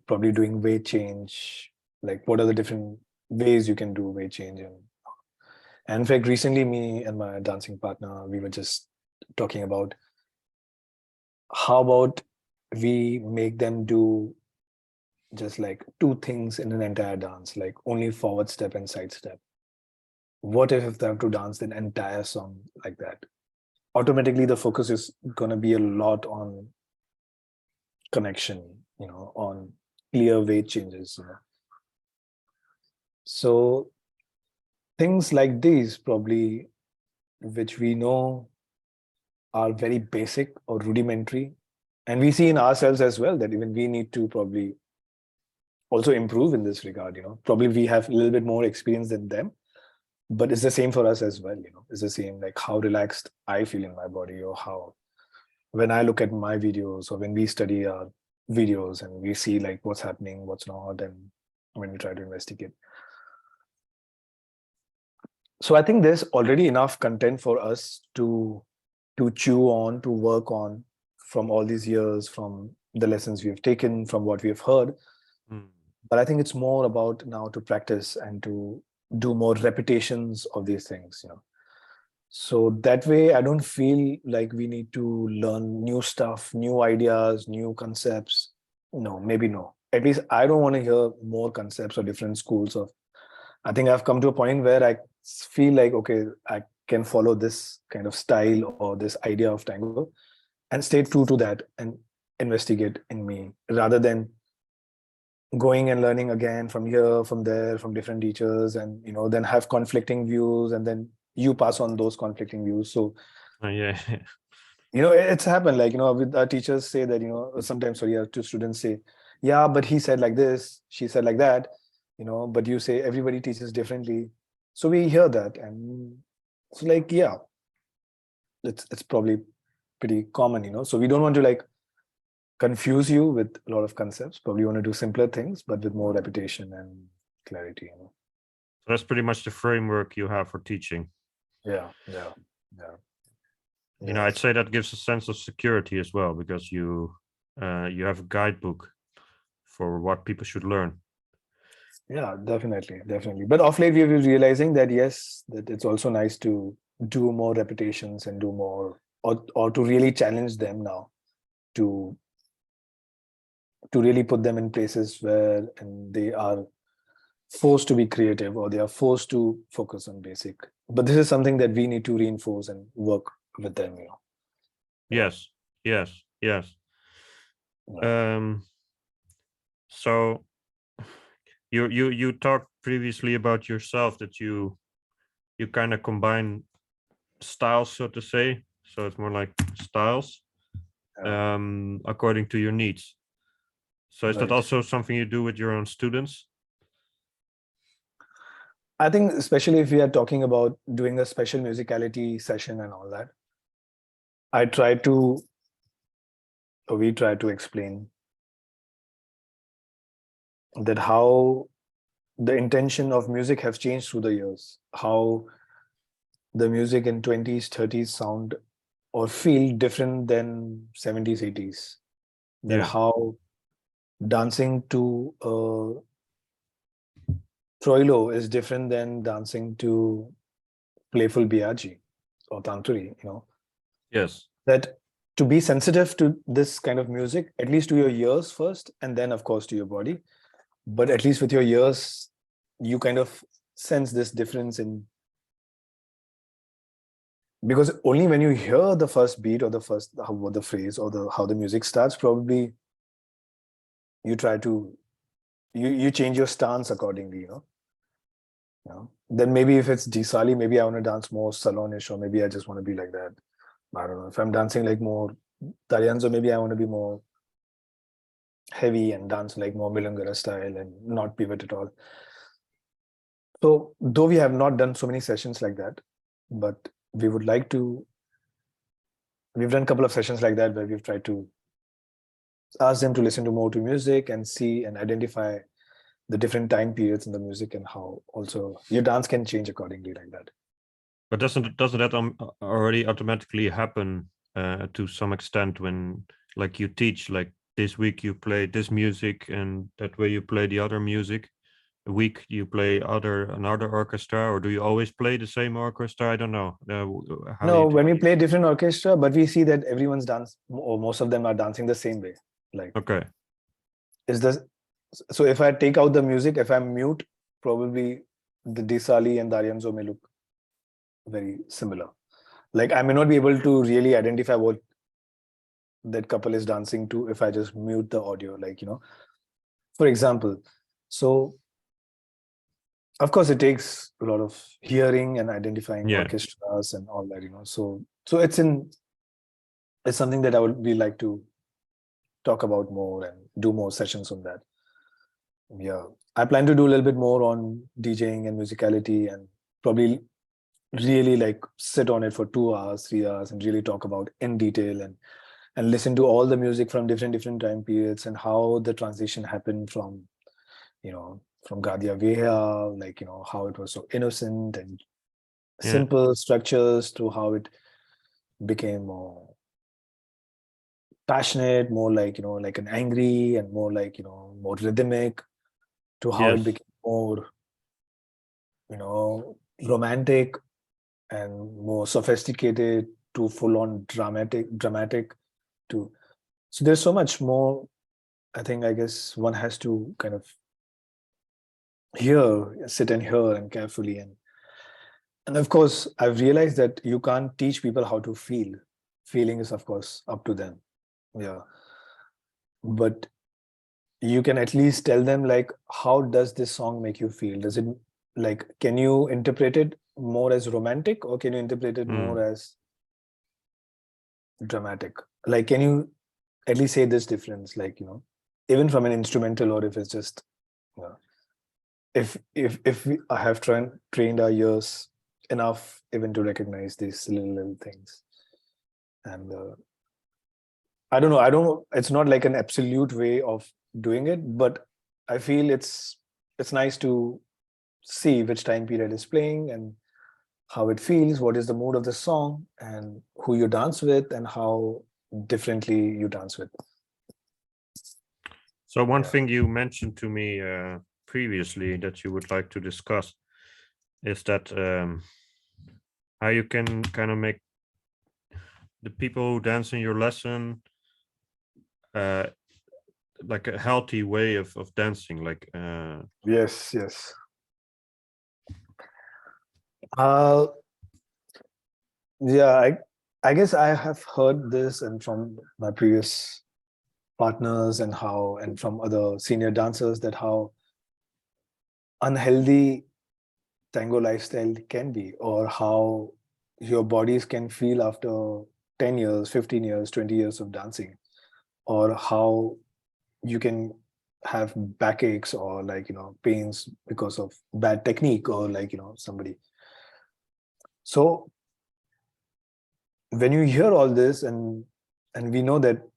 probably doing weight change, like what are the different ways you can do weight change. And in fact, recently, me and my dancing partner, we were just talking about how about we make them do just like two things in an entire dance, like only forward step and side step. What if they have to dance the entire song like that? Automatically, the focus is going to be a lot on connection, on clear weight changes. So things like these, probably, which we know are very basic or rudimentary, and we see in ourselves as well that even we need to probably also improve in this regard. Probably we have a little bit more experience than them, but it's the same for us as well. It's the same, like how relaxed I feel in my body, or how when I look at my videos, or when we study our videos and we see like what's happening, what's not, and when we try to investigate. So I think there's already enough content for us to chew on, to work on, from all these years, from the lessons we have taken, from what we have heard. But I think it's more about now to practice and to do more repetitions of these things. So that way, I don't feel like we need to learn new stuff, new ideas, new concepts. No, maybe no. At least I don't want to hear more concepts or different schools of. I think I've come to a point where I feel like, okay, I can follow this kind of style or this idea of tango and stay true to that and investigate in me, rather than going and learning again from here, from there, from different teachers, and then have conflicting views, and then you pass on those conflicting views. So Yeah. it's happened, like, with our teachers say that, sometimes, sorry, our two students say, yeah, but he said like this, she said like that, but you say everybody teaches differently. So we hear that, and it's like, yeah, it's probably pretty common. So we don't want to like confuse you with a lot of concepts. Probably want to do simpler things, but with more repetition and clarity. So that's pretty much the framework you have for teaching. Yeah. I'd say that gives a sense of security as well, because you have a guidebook for what people should learn. Yeah, definitely. But off late, we've been realizing that yes, that it's also nice to do more repetitions and do more, or to really challenge them now to really put them in places where and they are forced to be creative or they are forced to focus on basic. But this is something that we need to reinforce and work with them. Yes, yes, yes. Yeah. So you talked previously about yourself that you kind of combine styles, so to say. So it's more like styles according to your needs. So is that Right. also something you do with your own students? I think especially if we are talking about doing a special musicality session and all that, I try to, or we try to explain that how the intention of music has changed through the years, how the music in 20s, 30s sound or feel different than 70s, 80s. That Yeah. how dancing to Troilo is different than dancing to playful Biaggi or Tanturi. Yes. That to be sensitive to this kind of music, at least to your ears first, and then of course to your body. But at least with your ears, you kind of sense this difference in, because only when you hear the first beat or the first how the phrase or the how the music starts, probably you try to you change your stance accordingly. Then maybe if it's Disali, maybe I want to dance more salonish, or maybe I just want to be like that. I don't know. If I'm dancing like more Tarianzo, maybe I want to be more heavy and dance like more Milungara style and not pivot at all. So though we have not done so many sessions like that, but we would like to, we've done a couple of sessions like that where we've tried to ask them to listen to more to music and see and identify the different time periods in the music and how also your dance can change accordingly like that. But doesn't that already automatically happen to some extent when like you teach, like this week you play this music and that way you play the other music? A week you play another orchestra, or do you always play the same orchestra? I don't know. How do No, you do when we it? play different orchestra, but we see that everyone's dance or most of them are dancing the same way. Like Okay. is this so if I take out the music, if I mute, probably the Disali and Daryanzo may look very similar. Like I may not be able to really identify what that couple is dancing to if I just mute the audio, for example. So of course it takes a lot of hearing and identifying Yeah. orchestras and all that. So it's something that I would be like to talk about more and do more sessions on that. Yeah. I plan to do a little bit more on DJing and musicality and probably really like sit on it for 2 hours, 3 hours and really talk about in detail and listen to all the music from different time periods and how the transition happened from Gadia Veha, how it was so innocent and Yeah. simple structures to how it became more passionate, more like an angry and more more rhythmic, to how it Yes. became more, romantic and more sophisticated to full on dramatic to, so there's so much more. I guess one has to kind of sit and hear and carefully and of course I've realized that you can't teach people how to feel. Feeling is of course up to them. Yeah. But you can at least tell them like, how does this song make you feel? Does it, like, can you interpret it more as romantic or can you interpret it Mm. more as dramatic? Like, can you at least say this difference, even from an instrumental, or if it's just, you know, if we have trained our ears enough even to recognize these little things. And I don't know, it's not like an absolute way of doing it, but I feel it's nice to see which time period is playing and how it feels, what is the mood of the song, and who you dance with, and how differently you dance with. So one Yeah. thing you mentioned to me previously that you would like to discuss is that how you can kind of make the people who dance in your lesson like a healthy way of dancing, like Yes, yes. Yeah, I guess I have heard this and from my previous partners and from other senior dancers that how unhealthy tango lifestyle can be, or how your bodies can feel after 10 years, 15 years, 20 years of dancing, or how you can have backaches or pains because of bad technique or somebody. So when you hear all this and we know that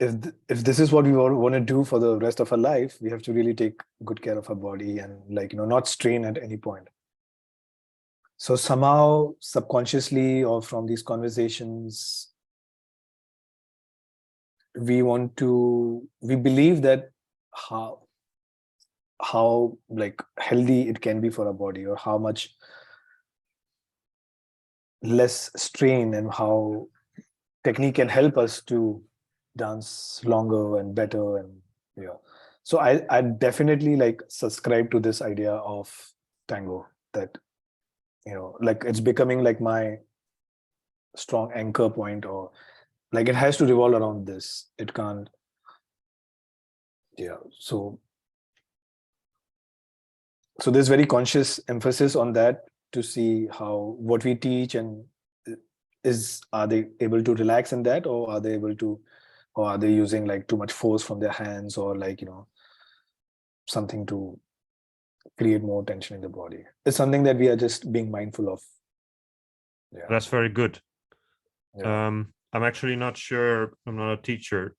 if this is what we want to do for the rest of our life, we have to really take good care of our body and not strain at any point. So somehow subconsciously or from these conversations, we believe that how like healthy it can be for our body, or how much less strain, and how technique can help us to dance longer and better. And yeah, so I definitely subscribe to this idea of tango, that like it's becoming like my strong anchor point, or like it has to revolve around this. It can't. Yeah. So there's very conscious emphasis on that, to see how what we teach and are they able to relax in that, or are they able to, or are they using like too much force from their hands, or something to create more tension in the body. It's something that we are just being mindful of. Yeah. that's very good. Yeah. I'm actually not sure. I'm not a teacher.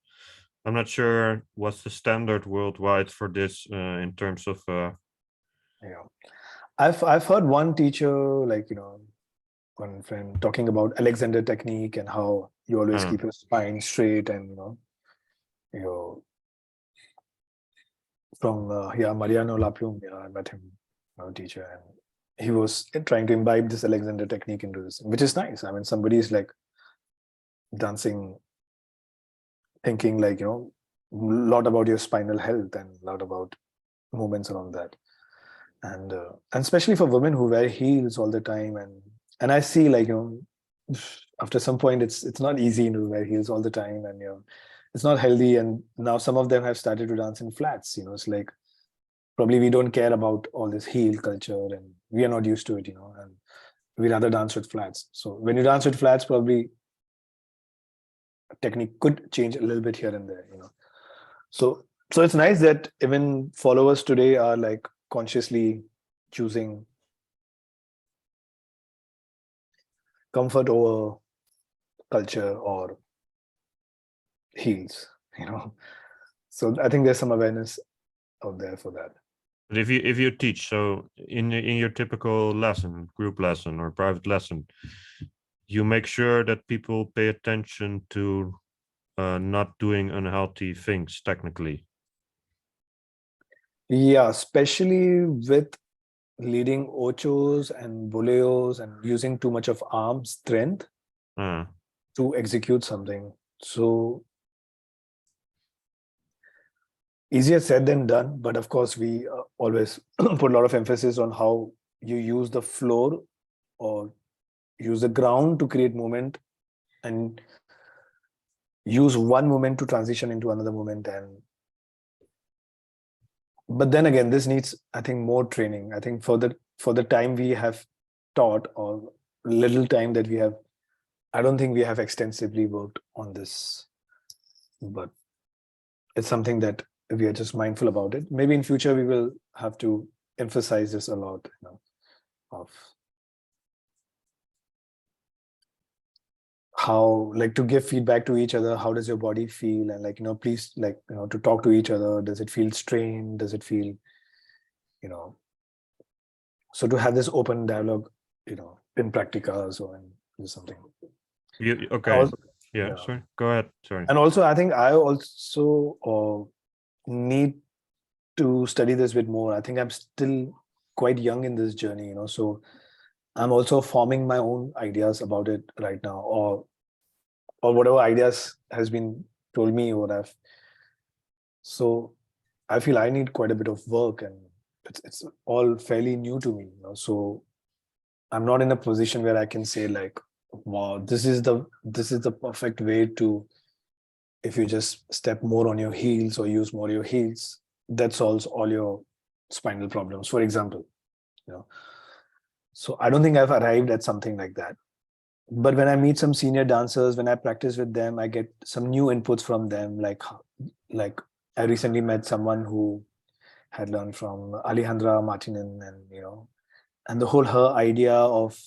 I'm not sure what's the standard worldwide for this in terms of. Yeah. I've heard one teacher, one friend talking about Alexander technique, and how you always keep your spine straight, and your from Mariano Laplum. Yeah, I met him, our teacher, and he was trying to imbibe this Alexander technique into this, which is nice. I mean, somebody is like dancing, thinking a lot about your spinal health and a lot about movements around that, and especially for women who wear heels all the time, and I see after some point it's not easy to wear heels all the time, and it's not healthy. And now some of them have started to dance in flats. It's like probably we don't care about all this heel culture, and we are not used to it, and we rather dance with flats. So when you dance with flats, probably technique could change a little bit here and there. So it's nice that even followers today are like consciously choosing comfort over culture or heels. So I think there's some awareness out there for that. But if you teach, so in your typical lesson, group lesson or private lesson, you make sure that people pay attention to not doing unhealthy things technically. Yeah, especially with leading ochos and boleos and using too much of arm strength to execute something. So easier said than done, but of course we always put a lot of emphasis on how you use the floor or use the ground to create movement, and use one movement to transition into another movement. But then again, this needs, I think, more training. I think for the time we have taught, or little time that we have, I don't think we have extensively worked on this, but it's something that we are just mindful about it. Maybe in future we will have to emphasize this a lot, of how to give feedback to each other. How does your body feel? And please to talk to each other. Does it feel strained? Does it feel, so to have this open dialogue, in practicas or in something. Okay. Also, yeah, sorry. Go ahead. Sorry. And also, I think I also need to study this bit more. I think I'm still quite young in this journey, so I'm also forming my own ideas about it right now, or whatever ideas has been told me, what I've. So I feel I need quite a bit of work, and it's all fairly new to me, so I'm not in a position where I can say like, wow, this is the perfect way to, if you just step more on your heels or use more your heels, that solves all your spinal problems, for example. So I don't think I've arrived at something like that. But when I meet some senior dancers, when I practice with them, I get some new inputs from them. Like I recently met someone who had learned from Alejandra Martinen, and the whole her idea of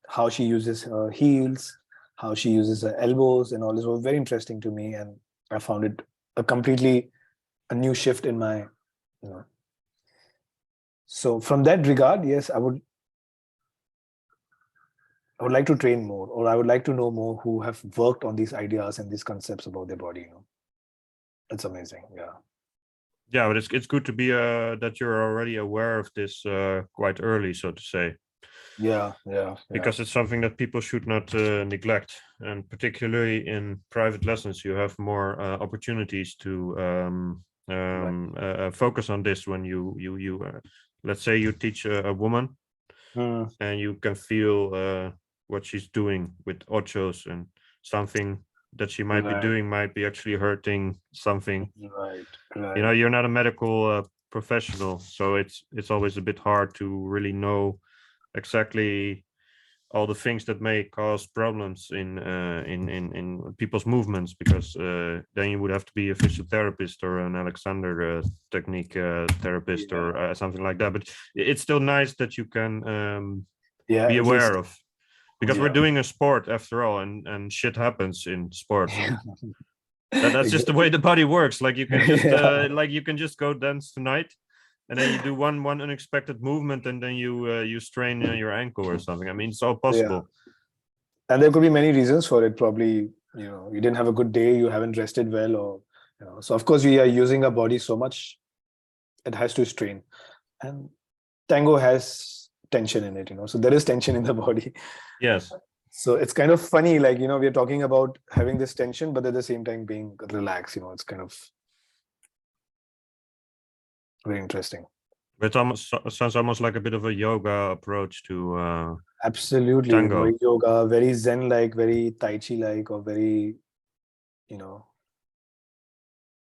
how she uses her heels, how she uses her elbows, and all this was very interesting to me, and I found it a new shift in my, So from that regard, yes, I would like to train more, or I would like to know more who have worked on these ideas and these concepts about their body. It's amazing. Yeah. Yeah, but it's good to be that you're already aware of this quite early, so to say. Yeah. Because it's something that people should not neglect, and particularly in private lessons, you have more opportunities to focus on this when you let's say you teach a woman, and you can feel what she's doing with ochos, and something that she might be doing might be actually hurting something. Right. You're not a medical professional, so it's always a bit hard to really know exactly all the things that may cause problems in people's movements, because then you would have to be a physiotherapist or an Alexander technique therapist, or something like that. But it's still nice that you can be aware of, because we're doing a sport after all, and shit happens in sports. That's just the way the body works. Like you can just you can just go dance tonight, and then you do one unexpected movement, and then you strain your ankle or something. I mean, it's all possible. And there could be many reasons for it. Probably, you didn't have a good day, you haven't rested well, or so of course we are using our body so much, it has to strain. And tango has tension in it, so there is tension in the body. Yes. So it's kind of funny, like, we're talking about having this tension, but at the same time being relaxed, it's kind of very interesting. It almost sounds almost like a bit of a yoga approach to absolutely tango. Very yoga, very zen like, very tai chi like, or very,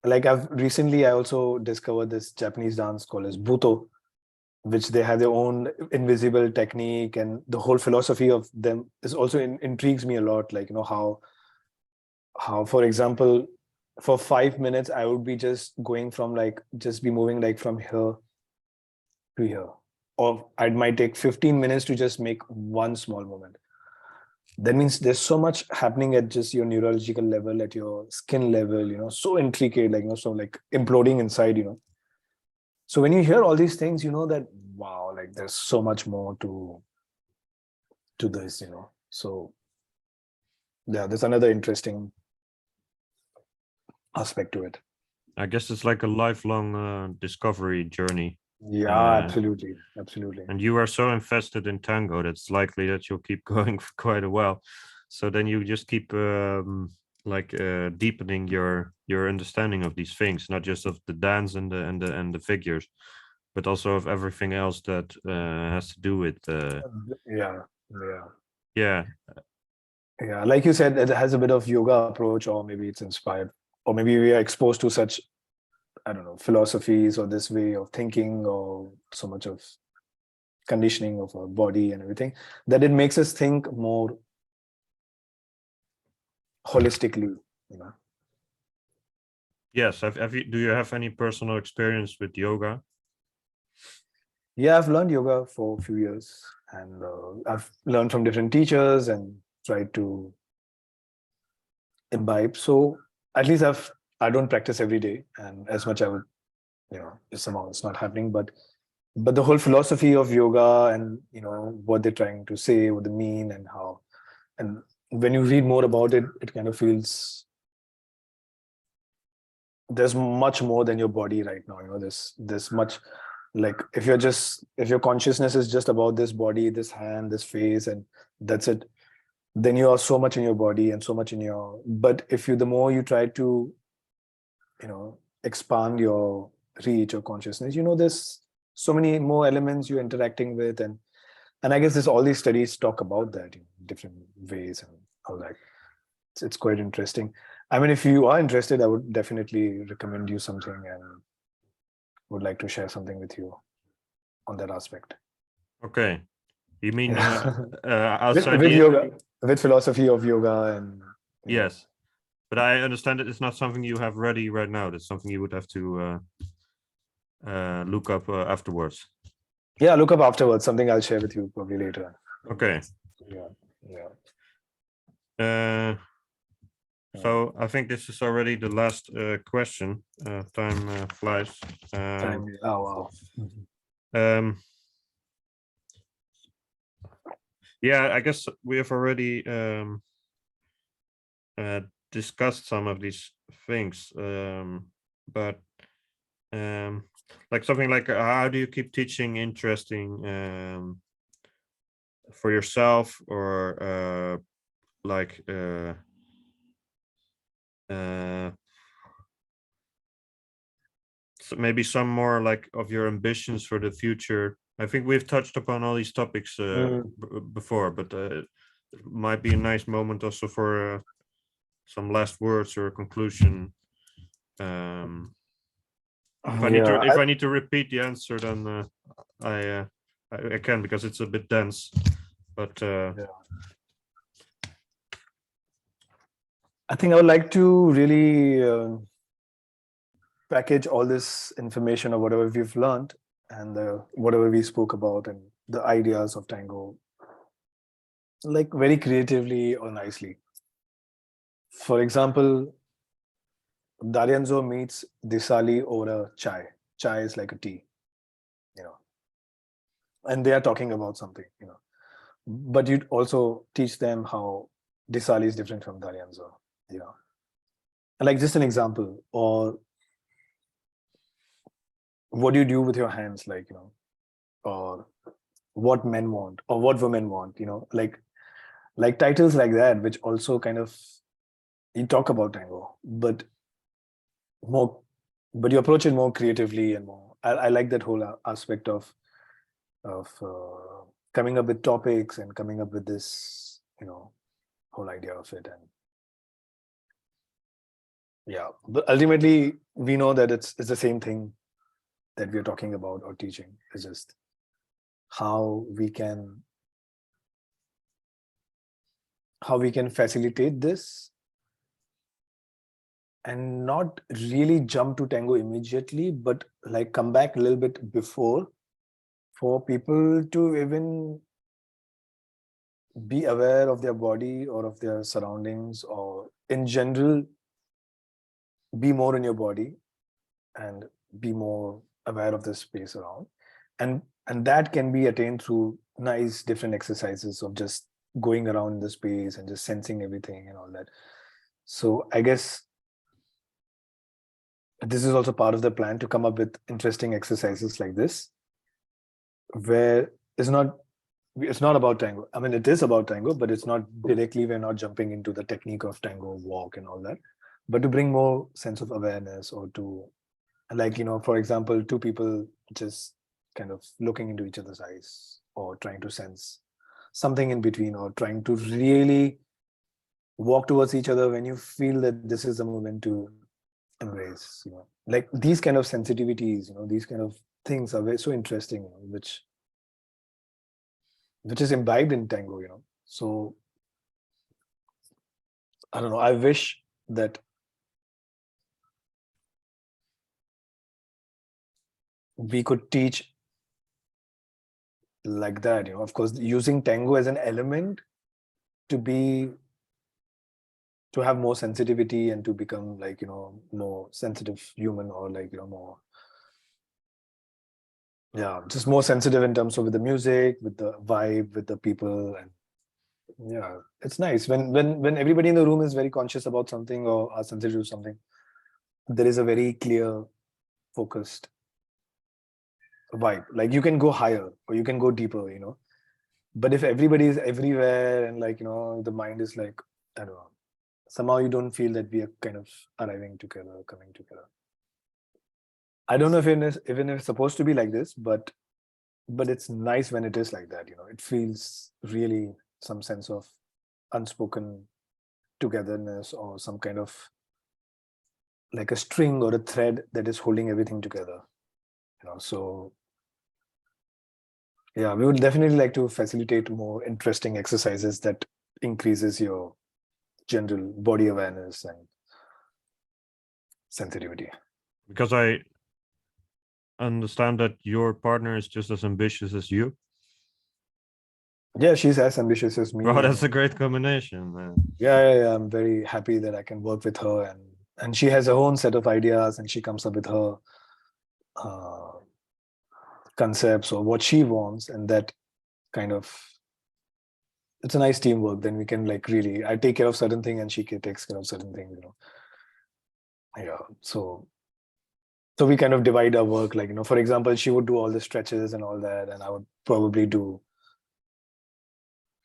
like I also discovered this Japanese dance called as buto, which they have their own invisible technique, and the whole philosophy of them is also intrigues me a lot. Like, how, for example, for 5 minutes, I would be just going from just be moving like from here to here, or I might take 15 minutes to just make one small movement. That means there's so much happening at just your neurological level, at your skin level, so intricate, like, so like imploding inside, So when you hear all these things, that, wow, like there's so much more to this, So yeah, there's another interesting aspect to it. I guess it's like a lifelong discovery journey. Yeah, absolutely. And you are so invested in tango that's likely that you'll keep going for quite a while. So then you just keep deepening your understanding of these things, not just of the dance and the figures, but also of everything else that has to do with yeah. Like you said, it has a bit of yoga approach, or maybe it's inspired, or maybe we are exposed to such, I don't know, philosophies, or this way of thinking, or so much of conditioning of our body and everything, that it makes us think more holistically, Yes. Do you have any personal experience with yoga? Yeah, I've learned yoga for a few years, and I've learned from different teachers and tried to imbibe. So at least I don't practice every day, and as much I would, somehow it's not happening. But the whole philosophy of yoga, and what they're trying to say, what they mean, and how, and when you read more about it, it kind of feels there's much more than your body right now. There's much, like, if your consciousness is just about this body, this hand, this face, and that's it, then you are so much in your body and so much in your, but the more you try to, expand your reach or consciousness, there's so many more elements you're interacting with, and I guess there's all these studies talk about that in different ways and all that. It's quite interesting. I mean, if you are interested, I would definitely recommend you something and would like to share something with you on that aspect. Okay. You mean with outside yoga, with philosophy of yoga and yes, but I understand that it's not something you have ready right now. That's something you would have to look up afterwards. Yeah, look up afterwards. Something I'll share with you probably later. Okay. Yeah. So I think this is already the last question. Time flies. Oh wow. Yeah, I guess we have already discussed some of these things, but like something like how do you keep teaching interesting for yourself, or like so maybe some more like of your ambitions for the future. I think we've touched upon all these topics before, but it might be a nice moment also for some last words or conclusion. If I need to repeat the answer, then I can, because it's a bit dense. But I think I would like to really package all this information or whatever we've learned and whatever we spoke about and the ideas of tango, like very creatively or nicely. For example, Daryanzo meets Disali over a chai. Chai is like a tea, and they are talking about something, but you'd also teach them how Disali is different from Daryanzo, like just an example. Or what do you do with your hands, like, or what men want or what women want, like titles like that, which also kind of, you talk about tango, but you approach it more creatively and more. I like that whole aspect of coming up with topics and coming up with this, whole idea of it. And yeah, but ultimately we know that it's the same thing that we're talking about or teaching. It's just how we can facilitate this and not really jump to tango immediately, but like come back a little bit before, for people to even be aware of their body or of their surroundings, or in general be more in your body and be more aware of the space around. And that can be attained through nice different exercises of just going around the space and just sensing everything and all that. So I guess this is also part of the plan, to come up with interesting exercises like this, where it's not about tango. I mean, it is about tango, but it's not directly, we're not jumping into the technique of tango walk and all that, but to bring more sense of awareness, or to, like, for example, two people just kind of looking into each other's eyes, or trying to sense something in between, or trying to really walk towards each other when you feel that this is the moment to embrace, like these kind of sensitivities, these kind of things are so interesting, which is imbibed in tango, so I don't know, I wish that we could teach like that, of course, using tango as an element to have more sensitivity and to become, like, more sensitive human, or like, more, just more sensitive in terms of with the music, with the vibe, with the people. And yeah, it's nice when everybody in the room is very conscious about something or are sensitive to something. there is a very clear, focused vibe. Like you can go higher or you can go deeper, but if everybody is everywhere and like the mind is like, I don't know, somehow you don't feel that we are kind of arriving together, coming together. I don't know if even if it's supposed to be like this, but it's nice when it is like that. It feels really some sense of unspoken togetherness, or some kind of like a string or a thread that is holding everything together. So yeah, we would definitely like to facilitate more interesting exercises that increases your general body awareness and sensitivity. Because I understand that your partner is just as ambitious as you. Yeah, she's as ambitious as me. Wow, that's a great combination, man. Yeah. I'm very happy that I can work with her, and she has her own set of ideas, and she comes up with her concepts or what she wants, and that kind of, it's a nice teamwork. Then we can like really, I take care of certain thing and she takes care of certain things. Yeah, so we kind of divide our work. Like, for example, she would do all the stretches and all that, and I would probably do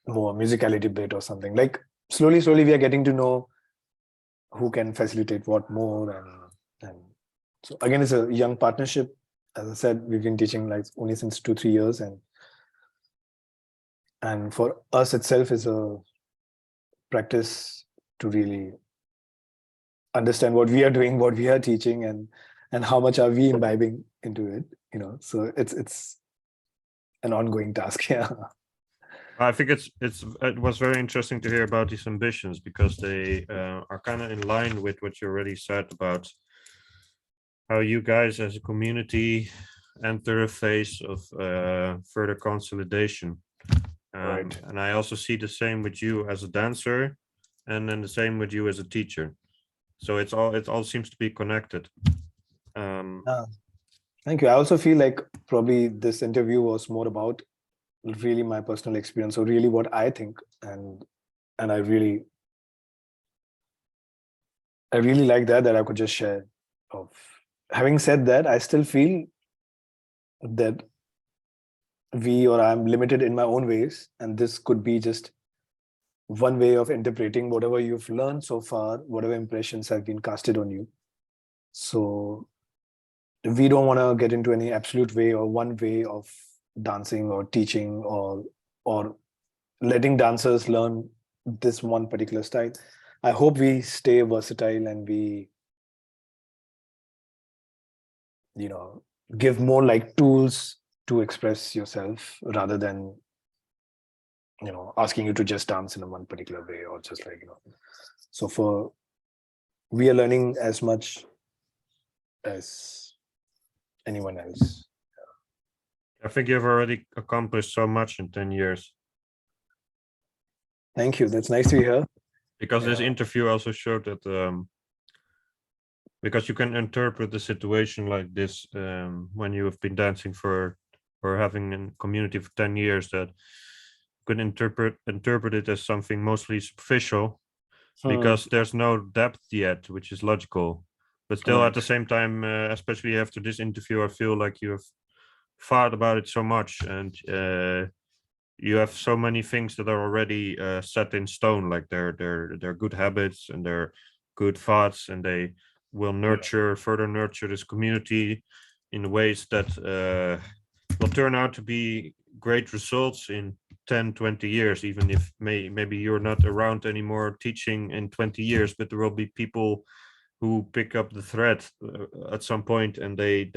more musicality bit or something. Like slowly we are getting to know who can facilitate what more, and so again, it's a young partnership. As I said, we've been teaching like only since 2-3 years, and for us itself is a practice to really understand what we are doing, what we are teaching, and how much are we imbibing into it. So it's an ongoing task. Yeah. I think it was very interesting to hear about these ambitions, because they are kind of in line with what you already said about how you guys as a community enter a phase of further consolidation. Right. And I also see the same with you as a dancer, and then the same with you as a teacher. So it all seems to be connected. Thank you. I also feel like probably this interview was more about really my personal experience, or really what I think, and I really like that I could just share. Of having said that, I still feel that I'm limited in my own ways, and this could be just one way of interpreting whatever you've learned so far, whatever impressions have been casted on you. So we don't want to get into any absolute way or one way of dancing or teaching, or letting dancers learn this one particular style. I hope we stay versatile, and we give more like tools to express yourself, rather than asking you to just dance in a one particular way, or just like so we are learning as much as anyone else. I think you've already accomplished so much in 10 years. Thank you. That's nice to hear. Because this interview also showed that because you can interpret the situation like this when you have been dancing for, or having a community for 10 years, that you can interpret it as something mostly superficial, because there's no depth yet, which is logical. But still, at the same time, especially after this interview, I feel like you have thought about it so much, and you have so many things that are already set in stone, like they're good habits and they're good thoughts, and they will further nurture this community in ways that will turn out to be great results in 10-20 years, even if maybe you're not around anymore teaching in 20 years, but there will be people who pick up the thread at some point, and they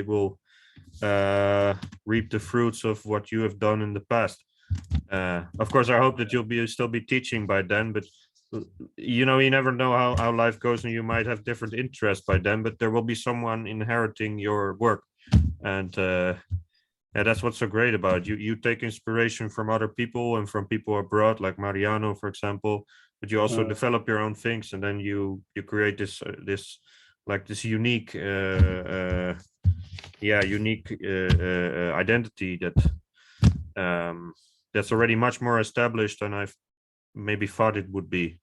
will reap the fruits of what you have done in the past. Of course, I hope that you'll still be teaching by then, but you never know how life goes, and you might have different interests by then, but there will be someone inheriting your work. And that's what's so great about it. You take inspiration from other people and from people abroad, like Mariano, for example, but you also develop your own things, and then you create this unique identity that's already much more established than I've maybe thought it would be,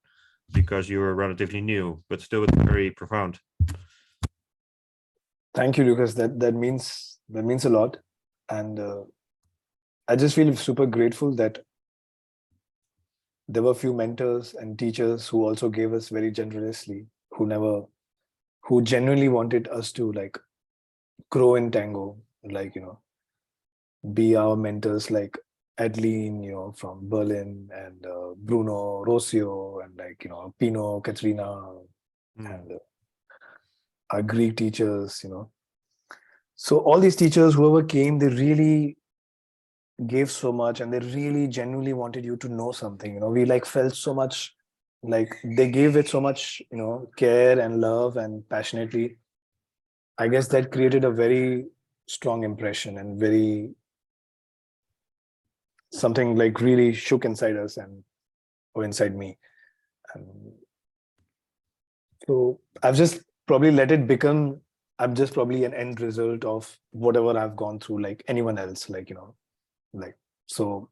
because you were relatively new, but still it's very profound. Thank you, Lucas. That means a lot, and I just feel super grateful that there were a few mentors and teachers who also gave us very generously, who genuinely wanted us to like grow in tango, like, be our mentors, like Adeline, from Berlin, and Bruno Rossio, and like, Pino, Katrina, and our Greek teachers, So all these teachers, whoever came, they really gave so much, and they really genuinely wanted you to know something. We like felt so much, like they gave it so much, care and love and passionately. I guess that created a very strong impression, and very something like really shook inside us or inside me. And so I've just probably let it become, I'm just probably an end result of whatever I've gone through, like anyone else, like, like, so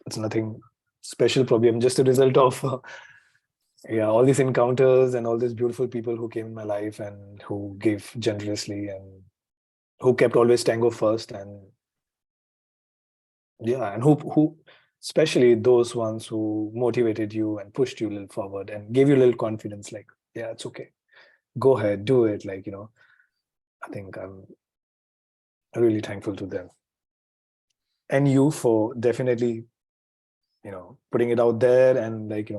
it's nothing special. Probably I'm just a result of yeah, all these encounters and all these beautiful people who came in my life and who gave generously and who kept always tango first. And yeah, and who especially those ones who motivated you and pushed you a little forward and gave you a little confidence, like, yeah, it's okay, go ahead, do it, like, I think I'm really thankful to them, and you for definitely putting it out there, and like,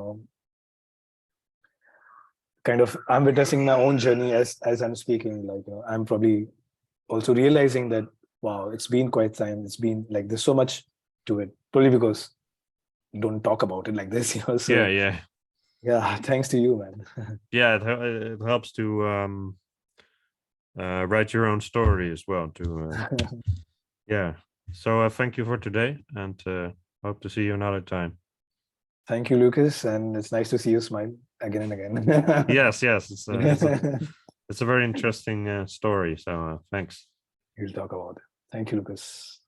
kind of, I'm witnessing my own journey as I'm speaking, like, I'm probably also realizing that, wow, it's been quite time, it's been like there's so much to it, probably because you don't talk about it like this. So yeah, thanks to you, man. Yeah, it helps to write your own story as well. Yeah. So thank you for today, and hope to see you another time. Thank you, Lucas, and it's nice to see you smile again and again. Yes, it's a very interesting story. So thanks. We'll talk about it. Thank you, Lucas.